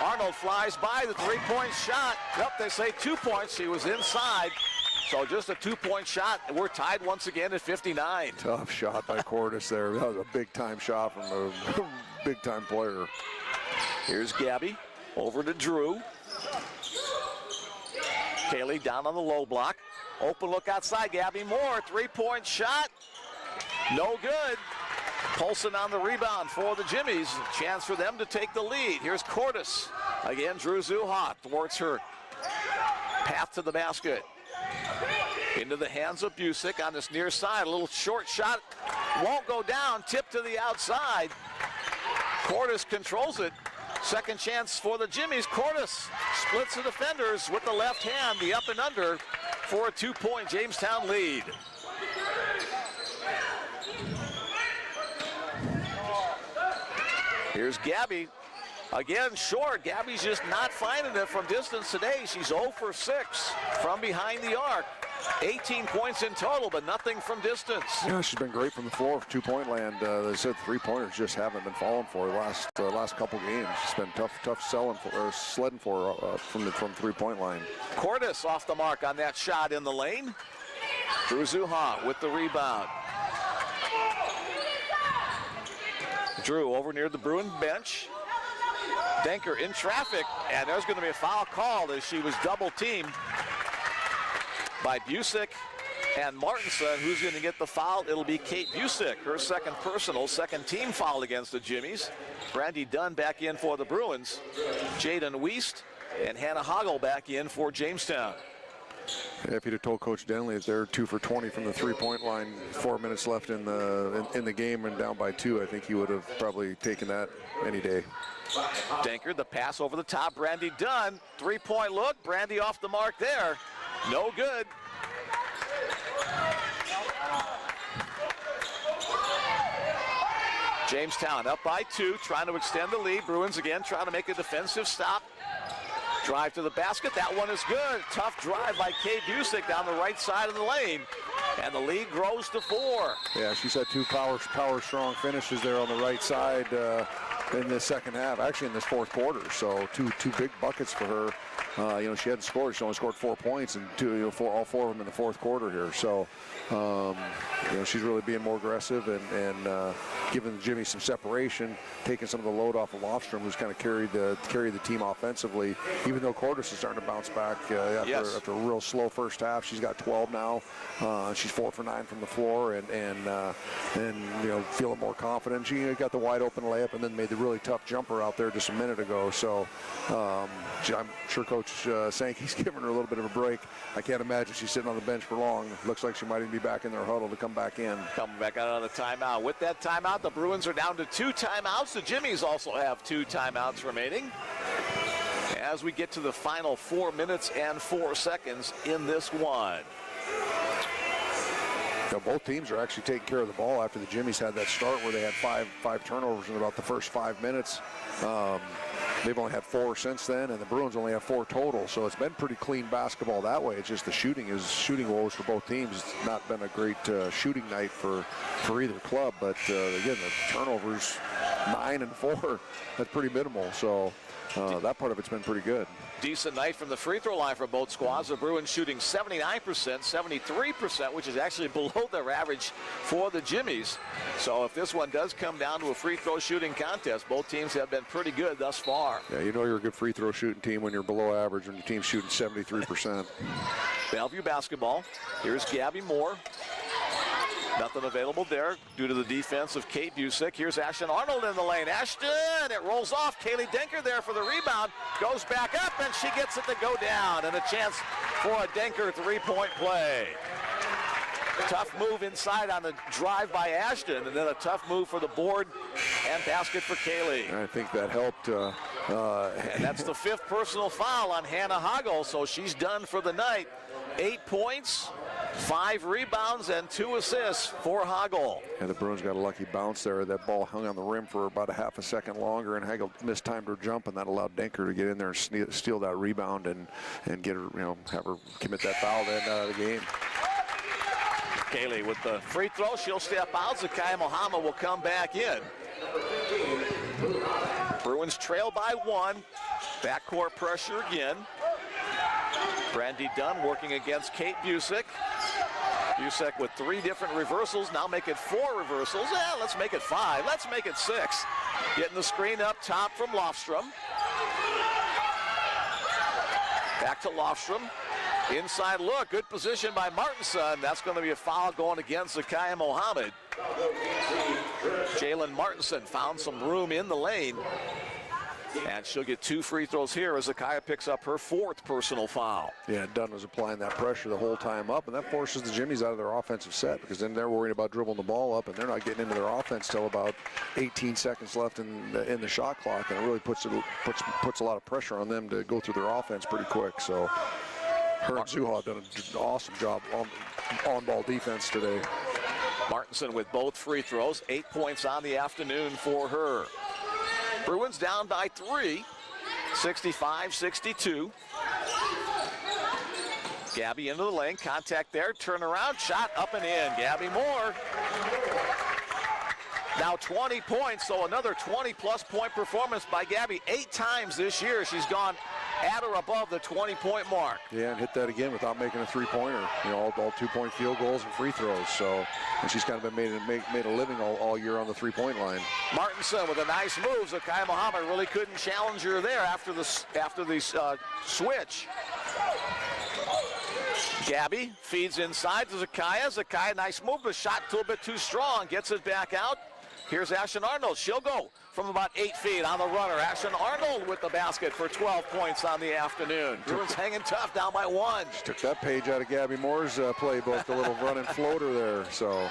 Speaker 1: Arnold flies by the three-point shot. Yep, they say 2 points. She was inside. So just a 2-point shot. We're tied once again at 59.
Speaker 2: Tough shot by Cordes there. That was a big-time shot from a big-time player.
Speaker 1: Here's Gabby. Over to Drew. Kaylee down on the low block. Open look outside. Gabby Moore. Three-point shot. No good. Polson on the rebound for the Jimmies. Chance for them to take the lead. Here's Cordes. Again, Drew Zuha thwarts her path to the basket. Into the hands of Busick on this near side. A little short shot. Won't go down. Tip to the outside. Cordes controls it. Second chance for the Jimmies. Cordes splits the defenders with the left hand. The up and under for a 2-point Jamestown lead. Here's Gabby. Again, short. Gabby's just not finding it from distance today. She's 0 for 6 from behind the arc. 18 points in total, but nothing from distance.
Speaker 2: Yeah, she's been great from the floor for two-point land. They said three-pointers just haven't been falling for her last couple games. It's been tough sledding for her from three-point line.
Speaker 1: Cordes off the mark on that shot in the lane. Drew Zuha with the rebound. Drew over near the Bruin bench. Denker in traffic, and there's going to be a foul called as she was double-teamed by Busick and Martinson, who's going to get the foul? It'll be Kate Busick, her second personal, second team foul against the Jimmies. Brandy Dunn back in for the Bruins. Jaden Wiest and Hannah Hoggle back in for Jamestown.
Speaker 2: If you'd have told Coach Denley that they're 2 for 20 from the three-point line, 4 minutes left in the game and down by 2, I think he would have probably taken that any day.
Speaker 1: Denker, the pass over the top. Brandy Dunn, three-point look. Brandy off the mark there. No good. Jamestown up by 2, trying to extend the lead. Bruins again trying to make a defensive stop. Drive to the basket. That one is good. Tough drive by Kate Busick down the right side of the lane. And the lead grows to 4.
Speaker 2: Yeah, she's had 2 power strong finishes there on the right side in the second half, actually in this fourth quarter. So two big buckets for her. She hadn't scored. She only scored 4 points, and all 4 of them in the fourth quarter here. So, she's really being more aggressive and giving Jimmy some separation, taking some of the load off of Lofstrom, who's kind of carried the team offensively. Even though Cordes is starting to bounce back after a real slow first half, she's got 12 now. She's 4 for 9 from the floor, and feeling more confident. She got the wide open layup, and then made the really tough jumper out there just a minute ago. So, I'm sure Coach Sankey's giving her a little bit of a break. I can't imagine she's sitting on the bench for long. Looks like she might even be back in their huddle to come back in.
Speaker 1: Coming back out on the timeout. With that timeout, the Bruins are down to 2 timeouts. The Jimmies also have 2 timeouts remaining. As we get to the final 4 minutes and 4 seconds in this one.
Speaker 2: Both teams are actually taking care of the ball after the Jimmies had that start where they had five turnovers in about the first 5 minutes. They've only had 4 since then, and the Bruins only have 4 total. So it's been pretty clean basketball that way. It's just the shooting woes for both teams. It's not been a great shooting night for either club. But again, the turnovers 9 and 4. That's pretty minimal. So that part of it's been pretty good.
Speaker 1: Decent night from the free throw line for both squads. The Bruins shooting 79%, 73%, which is actually below their average for the Jimmies. So if this one does come down to a free throw shooting contest, both teams have been pretty good thus far.
Speaker 2: Yeah, you're a good free throw shooting team when you're below average, when your team's shooting 73%.
Speaker 1: Bellevue basketball. Here's Gabby Moore. Nothing available there due to the defense of Kate Busick. Here's Ashton Arnold in the lane. Ashton, it rolls off. Kaylee Denker there for the rebound. Goes back up, and she gets it to go down. And a chance for a Denker three-point play. Tough move inside on the drive by Ashton, and then a tough move for the board and basket for Kaylee.
Speaker 2: I think that helped.
Speaker 1: And that's the 5th personal foul on Hannah Hoggle, so she's done for the night. 8 points, 5 rebounds, and 2 assists for Hoggle.
Speaker 2: And the Bruins got a lucky bounce there. That ball hung on the rim for about a half a second longer, and Hagel mistimed her jump, and that allowed Denker to get in there and steal that rebound and get her, have her commit that foul to end out of the game.
Speaker 1: Kaylee with the free throw. She'll step out. Zakiya Mohammed will come back in. Bruins trail by 1. Backcourt pressure again. Brandy Dunn working against Kate Busick. Busick with 3 different reversals. Now make it 4 reversals. Let's make it 5. Let's make it 6. Getting the screen up top from Lofstrom. Back to Lofstrom. Inside look. Good position by Martinson. That's going to be a foul going against Zakiya Mohammed. Jalen Martinson found some room in the lane. And she'll get 2 free throws here as Zakiya picks up her 4th personal foul.
Speaker 2: Yeah, Dunn was applying that pressure the whole time up, and that forces the Jimmies out of their offensive set, because then they're worried about dribbling the ball up, and they're not getting into their offense till about 18 seconds left in the shot clock, and it really puts a lot of pressure on them to go through their offense pretty quick. So her and Zuha have done an awesome job on ball defense today.
Speaker 1: Martinson with both free throws. 8 points on the afternoon for her. Bruins down by 3, 65-62. Gabby into the lane, contact there, turn around, shot up and in. Gabby Moore. Now 20 points, so another 20-plus point performance by Gabby. 8 times this year she's gone at or above the 20-point mark.
Speaker 2: Yeah, and hit that again without making a three-pointer. All 2-point field goals and free throws. So, and she's kind of been made a living all year on the three-point line.
Speaker 1: Martinson with a nice move. Zakiya Mohammed really couldn't challenge her there after the switch. Gabby feeds inside to Zakaya. Zakaya, nice move, but shot a little bit too strong. Gets it back out. Here's Ashton Arnold. She'll go from about 8 feet on the runner. Ashton Arnold with the basket for 12 points on the afternoon. Bruins hanging tough, down by 1.
Speaker 2: Took that page out of Gabby Moore's playbook, the little running floater there. So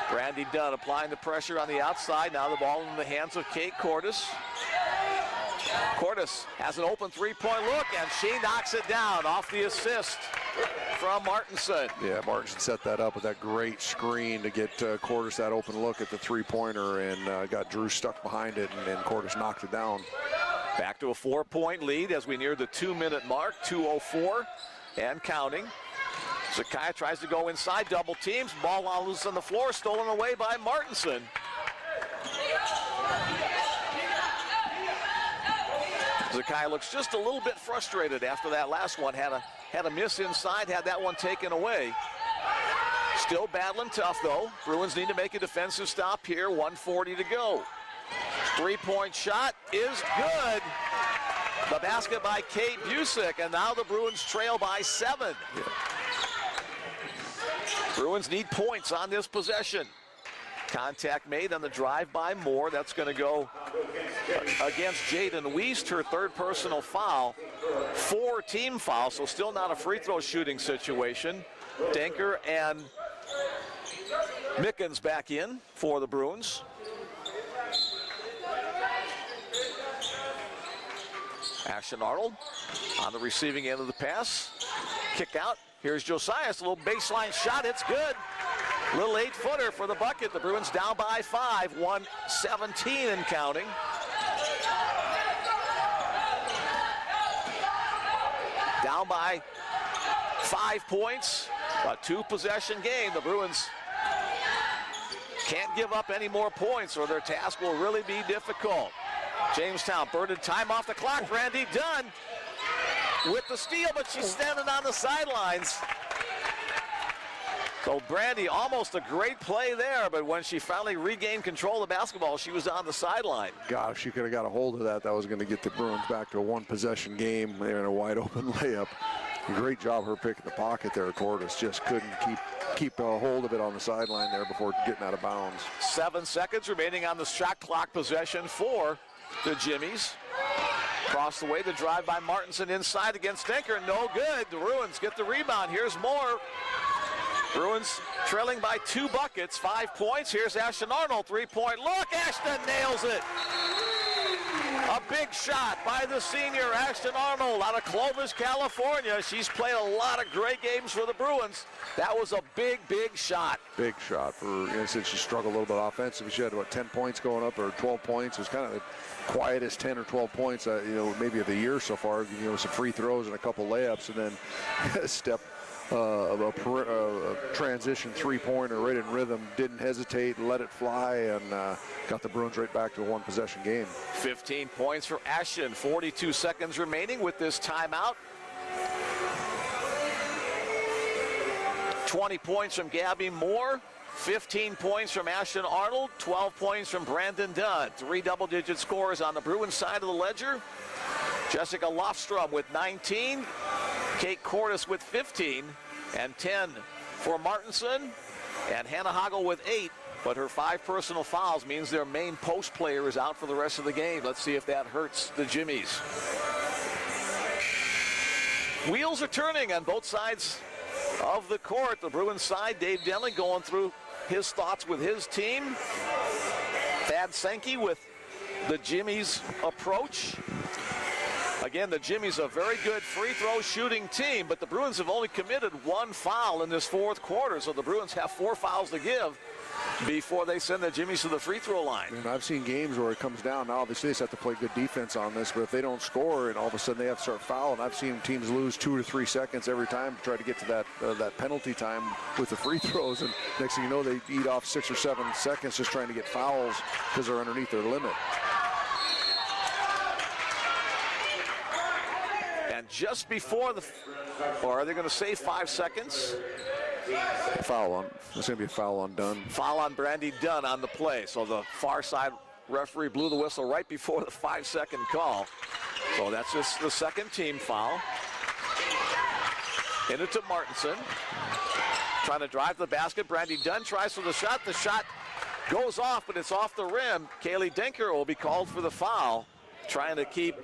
Speaker 1: Brandy Dunn applying the pressure on the outside. Now the ball in the hands of Kate Cordes. Cordes has an open three-point look, and she knocks it down off the assist from Martinson.
Speaker 2: Yeah, Martinson set that up with that great screen to get Cordes that open look at the three-pointer, and got Drew stuck behind it, and Cordes knocked it down.
Speaker 1: Back to a 4-point lead as we near the 2-minute mark, 2:04 and counting. Zakaya tries to go inside, double teams, ball on loose on the floor, stolen away by Martinson. Zakaya looks just a little bit frustrated after that last one. Had a miss inside, had that one taken away. Still battling tough though. Bruins need to make a defensive stop here, 1:40 to go. Three-point shot is good. The basket by Kate Busick, and now the Bruins trail by 7.
Speaker 2: Yeah.
Speaker 1: Bruins need points on this possession. Contact made on the drive by Moore. That's going to go against Jaden Wiest, her 3rd personal foul. 4 team fouls, so still not a free throw shooting situation. Denker and Mickens back in for the Bruins. Ashton Arnold on the receiving end of the pass. Kick out. Here's Josiah. It's a little baseline shot. It's good. Little 8-footer for the bucket. The Bruins down by 5, 1:17 and counting. Down by 5 points. A 2-possession game. The Bruins can't give up any more points or their task will really be difficult. Jamestown birded time off the clock. Brandy Dunn with the steal, but she's standing on the sidelines. So Brandy, almost a great play there, but when she finally regained control of the basketball, she was on the sideline.
Speaker 2: God, if she could have got a hold of that, that was going to get the Bruins back to a 1-possession game. They're in a wide open layup. Great job her picking the pocket there. Cordes just couldn't keep a hold of it on the sideline there before getting out of bounds.
Speaker 1: 7 seconds remaining on the shot clock possession for the Jimmies. Across the way, the drive by Martinson inside against Denker. No good. The Bruins get the rebound. Here's Moore. Bruins trailing by 2 buckets, 5 points. Here's Ashton Arnold, 3-point look. Ashton nails it. A big shot by the senior Ashton Arnold out of Clovis, California. She's played a lot of great games for the Bruins. That was a big, big shot.
Speaker 2: Big shot for, since she struggled a little bit offensively. She had, 10 points going up, or 12 points. It was kind of the quietest 10 or 12 points, maybe of the year so far. Some free throws and a couple layups, and then a step of a transition three-pointer right in rhythm. Didn't hesitate, let it fly, and got the Bruins right back to a 1-possession game.
Speaker 1: 15 points for Ashton. 42 seconds remaining with this timeout. 20 points from Gabby Moore. 15 points from Ashton Arnold. 12 points from Brandon Dunn. 3 double-digit scores on the Bruins side of the ledger. Jessica Lofstrom with 19. Kate Cordes with 15. And 10 for Martinson. And Hannah Hagel with 8. But her 5 personal fouls means their main post player is out for the rest of the game. Let's see if that hurts the Jimmies. Wheels are turning on both sides of the court. The Bruins side, Dave Denley going through his thoughts with his team. Thad Sankey with the Jimmies approach. Again, the Jimmies a very good free throw shooting team, but the Bruins have only committed 1 foul in this 4th quarter, so the Bruins have 4 fouls to give before they send the Jimmies to the free throw line.
Speaker 2: And I've seen games where it comes down. Now, obviously, they have to play good defense on this, but if they don't score and all of a sudden they have to start fouling, I've seen teams lose 2 or 3 seconds every time to try to get to that penalty time with the free throws, and next thing you know, they eat off 6 or 7 seconds just trying to get fouls because they're underneath their limit.
Speaker 1: And just before or are they going to say 5 seconds?
Speaker 2: Foul on. There's going to be a foul on Dunn.
Speaker 1: Foul on Brandy Dunn on the play. So the far side Referee blew the whistle right before the 5-second call. So that's just the second team foul. In it to Martinson. Trying to drive the basket. Brandy Dunn tries for the shot. The shot goes off, but it's off the rim. Kaylee Denker will be called for the foul. Trying to keep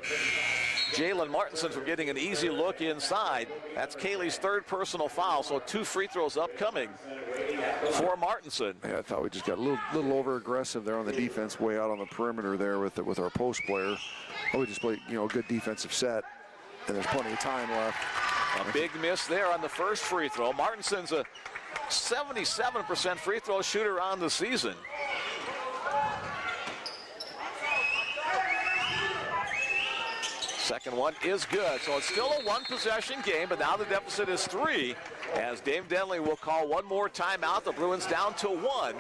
Speaker 1: Jalen Martinson from getting an easy look inside. That's Kaylee's third personal foul, so 2 free throws upcoming for Martinson.
Speaker 2: Yeah, I thought we just got a little over aggressive there on the defense, way out on the perimeter there with our post player. Well, we just played, a good defensive set, and there's plenty of time left.
Speaker 1: A big miss there on the first free throw. Martinson's a 77% free throw shooter on the season. Second one is good. So it's still a 1-possession game, but now the deficit is 3 as Dave Denley will call one more timeout. The Bruins down to 1.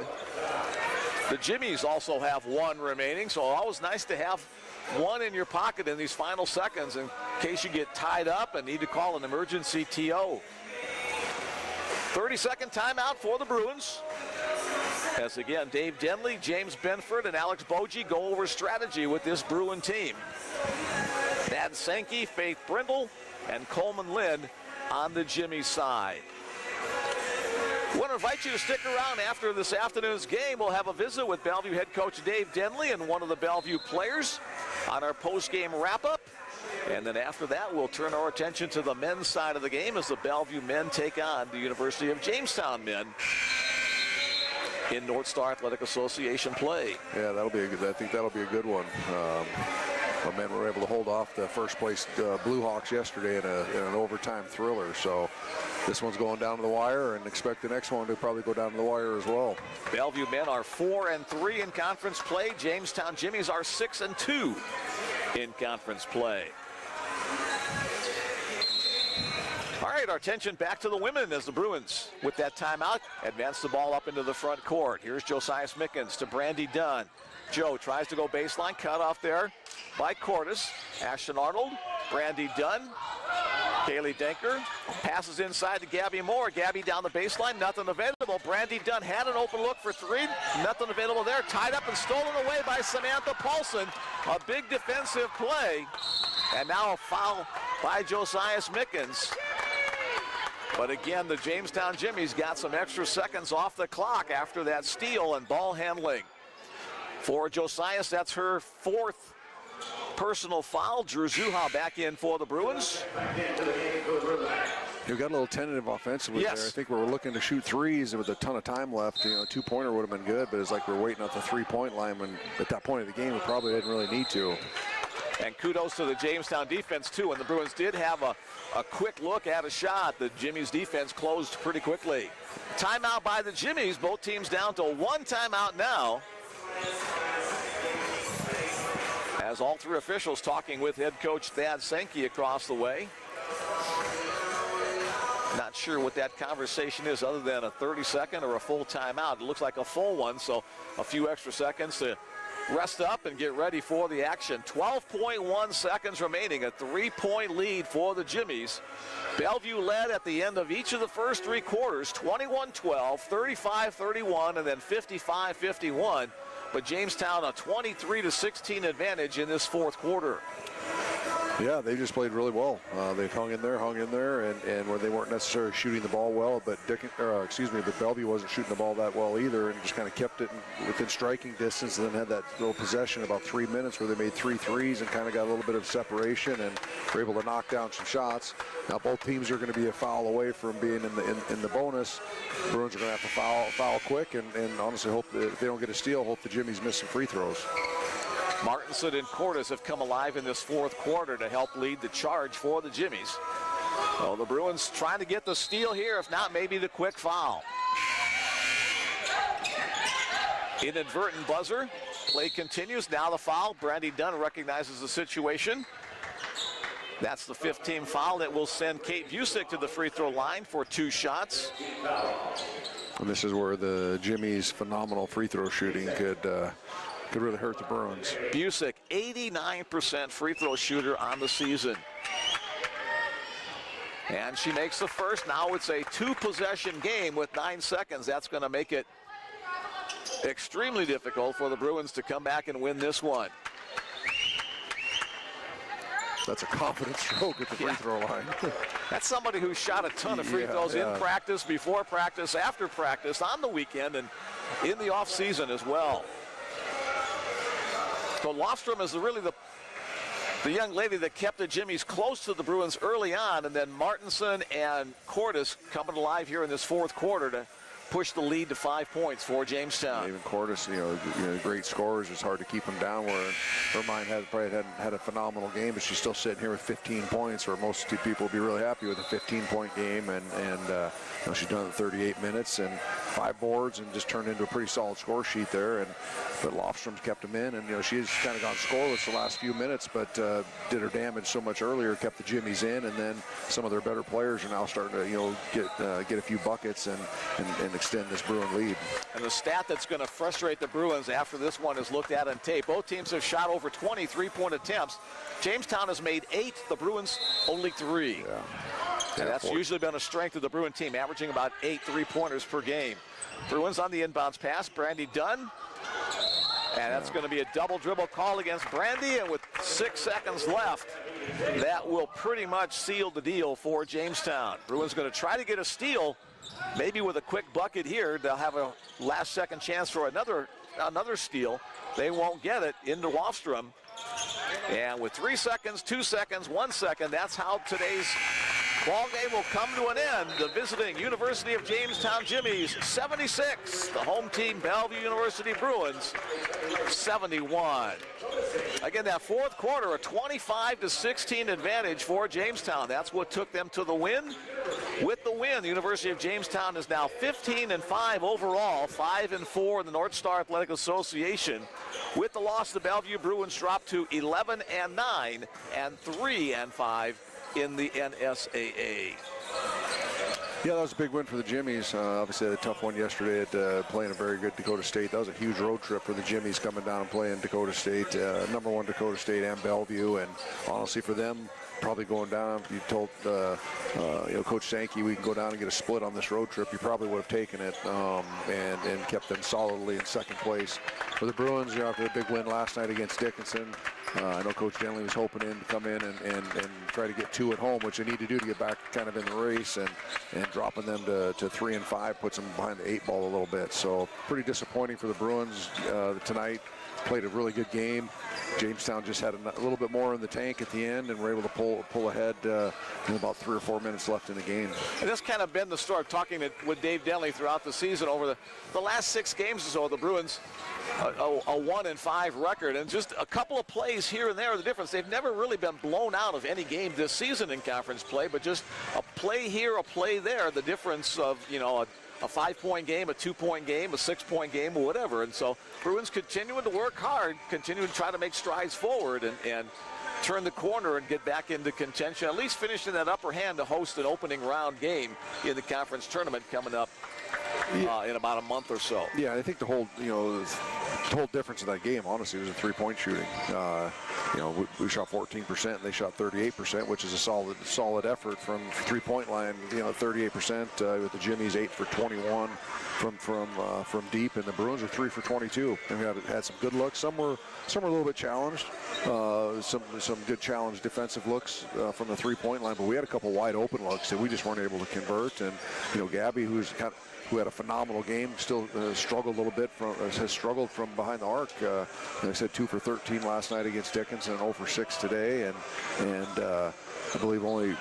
Speaker 1: The Jimmies also have 1 remaining, so always nice to have 1 in your pocket in these final seconds in case you get tied up and need to call an emergency TO. 30-second timeout for the Bruins. As again, Dave Denley, James Benford, and Alex Bogie go over strategy with this Bruin team. Thad Sankey, Faith Brindle, and Coleman Lynn on the Jimmy side. I want to invite you to stick around after this afternoon's game. We'll have a visit with Bellevue head coach Dave Denley and one of the Bellevue players on our post-game wrap-up. And then after that, we'll turn our attention to the men's side of the game as the Bellevue men take on the University of Jamestown men in North Star Athletic Association play.
Speaker 2: Yeah, I think that'll be a good one. Our men were able to hold off the first place Blue Hawks yesterday in an overtime thriller. So this one's going down to the wire, and expect the next one to probably go down to the wire as well.
Speaker 1: Bellevue men are 4-3 in conference play. Jamestown Jimmies are 6-2 in conference play. All right, our attention back to the women as the Bruins, with that timeout, advance the ball up into the front court. Here's Josiah Smickens to Brandy Dunn. Joe tries to go baseline, cut off there by Cordes. Ashton Arnold, Brandy Dunn, Kaylee Denker passes inside to Gabby Moore. Gabby down the baseline, nothing available. Brandy Dunn had an open look for 3, nothing available there. Tied up and stolen away by Samantha Paulson. A big defensive play, and now a foul by Josiah Smickens. But again, the Jamestown Jimmies got some extra seconds off the clock after that steal and ball handling. For Josiah, that's her 4th personal foul. Drew Zuha back in for the Bruins.
Speaker 2: You got a little tentative offensively there. I think we were looking to shoot threes with a ton of time left. 2-pointer would have been good, but it's like we're waiting at the 3-point line when at that point of the game we probably didn't really need to.
Speaker 1: And kudos to the Jamestown defense, too. And the Bruins did have a quick look at a shot. The Jimmies defense closed pretty quickly. Timeout by the Jimmies. Both teams down to 1 timeout now. As all 3 officials talking with head coach Thad Sankey across the way. Not sure what that conversation is other than a 30-second or a full timeout. It looks like a full one, so a few extra seconds to rest up and get ready for the action. 12.1 seconds remaining, a 3-point lead for the Jimmies. Bellevue led at the end of each of the first 3 quarters, 21-12, 35-31, and then 55-51. But Jamestown a 23-16 advantage in this 4th quarter.
Speaker 2: Yeah, they just played really well. They've hung in there, and where they weren't necessarily shooting the ball well, but Bellevue wasn't shooting the ball that well either, and just kind of kept it within striking distance, and then had that little possession about 3 minutes where they made 3 threes and kind of got a little bit of separation and were able to knock down some shots. Now both teams are going to be a foul away from being in the bonus. The Bruins are going to have to foul quick, and honestly hope that if they don't get a steal, hope the Jimmies miss some free throws.
Speaker 1: Martinson and Cordes have come alive in this 4th quarter to help lead the charge for the Jimmies. Well, the Bruins trying to get the steal here, if not maybe the quick foul. Inadvertent buzzer. Play continues. Now the foul. Brandy Dunn recognizes the situation. That's the 15th foul that will send Kate Busick to the free throw line for 2 shots.
Speaker 2: And this is where the Jimmies' phenomenal free throw shooting could really hurt the Bruins.
Speaker 1: Busick, 89% free throw shooter on the season. And she makes the first. Now it's a 2-possession game with 9 seconds. That's going to make it extremely difficult for the Bruins to come back and win this one.
Speaker 2: That's a confident stroke at the free throw line.
Speaker 1: That's somebody who shot a ton of free throws in practice, before practice, after practice, on the weekend, and in the off season as well. So Lofstrom is really the young lady that kept the Jimmies close to the Bruins early on, and then Martinson and Cordes coming alive here in this fourth quarter to push the lead to 5 points for Jamestown.
Speaker 2: Even Cordes, great scorers. It's hard to keep them down. Where her mind probably hadn't had a phenomenal game, but she's still sitting here with 15 points. Where most people would be really happy with a 15-point game, and she's done it in 38 minutes and 5 boards, and just turned into a pretty solid score sheet there. But Lofstrom's kept them in, and she's kind of gone scoreless the last few minutes, but did her damage so much earlier, kept the Jimmies in, and then some of their better players are now starting to get a few buckets and extend this Bruin lead.
Speaker 1: And the stat that's going to frustrate the Bruins after this one is looked at on tape. Both teams have shot over 20 3-point attempts. Jamestown has made 8, the Bruins only 3.
Speaker 2: Yeah.
Speaker 1: And that's usually been a strength of the Bruin team, averaging about 8 3-pointers per game. Bruins on the inbounds pass, Brandy Dunn. And that's going to be a double dribble call against Brandy, and with 6 seconds left, that will pretty much seal the deal for Jamestown. Bruins going to try to get a steal, maybe with a quick bucket here. They'll have a last-second chance for another steal. They won't get it into Lofstrom. And with 3 seconds, 2 seconds, 1 second, that's how today's ball game will come to an end. The visiting University of Jamestown Jimmies 76, the home team Bellevue University Bruins 71. Again, that fourth quarter, a 25-16 advantage for Jamestown. That's what took them to the win. With the win, the University of Jamestown is now 15-5 overall, 5-4 in the North Star Athletic Association. With the loss, the Bellevue Bruins dropped to 11-9 and 3-5 in the NSAA.
Speaker 2: Yeah, that was a big win for the Jimmies. Obviously, had a tough one yesterday at playing a very good Dakota State. That was a huge road trip for the Jimmies coming down and playing Dakota State, #1 Dakota State and Bellevue. And honestly, for them, probably going down, if you told Coach Sankey we can go down and get a split on this road trip, he probably would have taken it and kept them solidly in second place. For the Bruins, after the big win last night against Dickinson, I know Coach Denley was hoping to come in and try to get 2 at home, which they need to do to get back kind of in the race, and dropping them to 3-5 puts them behind the 8 ball a little bit. So pretty disappointing for the Bruins tonight. Played a really good game. Jamestown just had a little bit more in the tank at the end and were able to pull ahead in about 3 or 4 minutes left in the game.
Speaker 1: And that's kind of been the story, talking with Dave Denley throughout the season. Over the last 6 games or so, the Bruins a 1-5 record, and just a couple of plays here and there are the difference. They've never really been blown out of any game this season in conference play, but just a play here, a play there, the difference of a 5-point game, a 2-point game, a 6-point game, or whatever. And so Bruins continuing to work hard, continuing to try to make strides forward and turn the corner and get back into contention, at least finish in that upper hand to host an opening round game in the conference tournament coming up in about a month or so.
Speaker 2: Yeah, I think the whole difference in that game, honestly, was a 3-point shooting. We shot 14%, they shot 38%, which is a solid effort from 3-point line. 38% with the Jimmies 8 for 21 from deep, and the Bruins are 3 for 22. And we had some good looks. Some were a little bit challenged. Some good challenge defensive looks from the 3-point line, but we had a couple wide open looks that we just weren't able to convert. And Gabby, who had a phenomenal game, still struggled a little bit has struggled from behind the arc. I said 2 for 13 last night against Dickinson and 0 for 6 today, and I believe only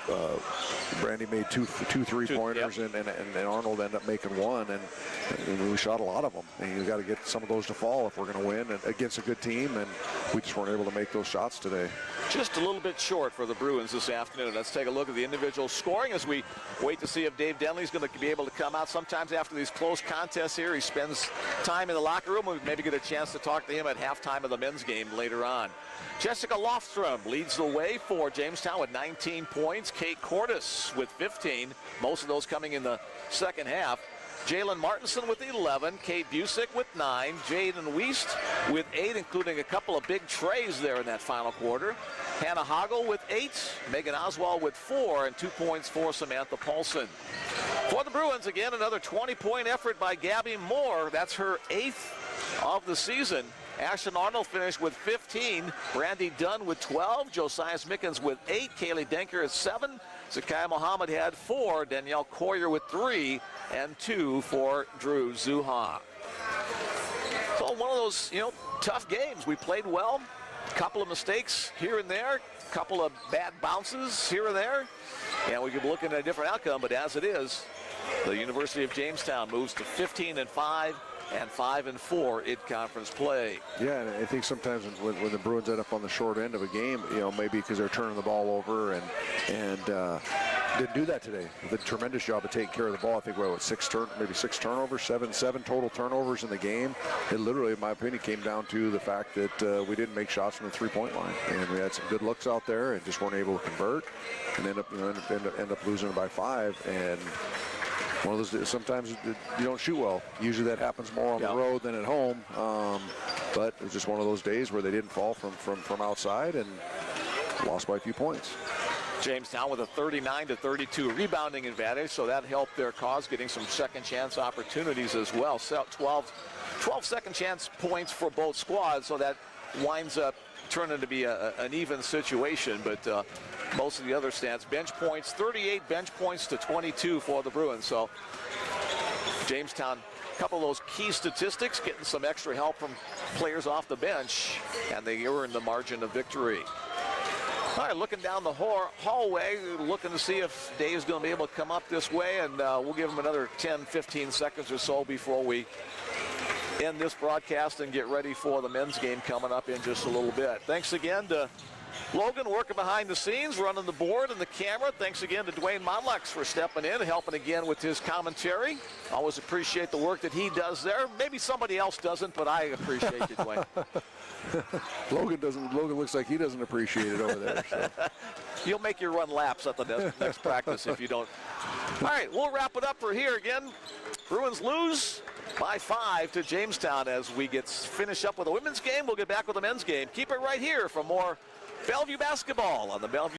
Speaker 2: Brandy made 2 3-pointers,
Speaker 1: yep.
Speaker 2: and Arnold ended up making 1, and we shot a lot of them. And you got to get some of those to fall if we're going to win against a good team, and we just weren't able to make those shots today.
Speaker 1: Just a little bit short for the Bruins this afternoon. Let's take a look at the individual scoring as we wait to see if Dave Denley's going to be able to come out. Sometimes after these close contests here, he spends time in the locker room. We maybe get a chance to talk to him at halftime of the men's game later on. Jessica Lofstrom leads the way for Jamestown with 19 points. Kate Cordes with 15, most of those coming in the second half. Jalen Martinson with 11, Kate Busick with 9, Jaden Wiest with 8, including a couple of big trays there in that final quarter. Hannah Hoggle with 8, Megan Oswald with 4, and 2 points for Samantha Paulson. For the Bruins, again, another 20-point effort by Gabby Moore. That's her 8th of the season. Ashton Arnold finished with 15. Brandy Dunn with 12. Josiah Mickens with 8. Kaylee Denker at 7. Zakai Muhammad had 4. Danielle Coyer with 3. And 2 for Drew Zuha. So one of those, tough games. We played well. A couple of mistakes here and there. A couple of bad bounces here and there. And we could be looking at a different outcome, but as it is, the University of Jamestown moves to 15-5 and 5-4 in conference play.
Speaker 2: Yeah, and I think sometimes when the Bruins end up on the short end of a game, maybe because they're turning the ball over and didn't do that today. Did a tremendous job of taking care of the ball. I think maybe six turnovers, seven total turnovers in the game. It literally, in my opinion, came down to the fact that we didn't make shots from the three-point line, and we had some good looks out there and just weren't able to convert, and end up losing it by 5. And one of those, sometimes you don't shoot well. Usually that happens more on the road than at home. But it was just one of those days where they didn't fall from outside and lost by a few points.
Speaker 1: Jamestown with a 39-32 rebounding advantage, so that helped their cause, getting some second chance opportunities as well. So 12 second chance points for both squads, so that winds up turning to be an even situation. But most of the other stats, bench points, 38 bench points to 22 for the Bruins. So Jamestown, a couple of those key statistics, getting some extra help from players off the bench, and they earn the margin of victory. All right, looking down the hallway, looking to see if Dave's going to be able to come up this way, and we'll give him another 10-15 seconds or so before we end this broadcast and get ready for the men's game coming up in just a little bit. Thanks again to Logan working behind the scenes, running the board and the camera. Thanks again to Dwayne Modlux for stepping in and helping again with his commentary. Always appreciate the work that he does there. Maybe somebody else doesn't, but I appreciate you, Dwayne.
Speaker 2: Logan looks like he doesn't appreciate it over there. So.
Speaker 1: You'll make you run laps at the next practice if you don't. All right, we'll wrap it up for here again. Bruins lose by 5 to Jamestown as we finish up with the women's game. We'll get back with the men's game. Keep it right here for more Bellevue basketball on the Bellevue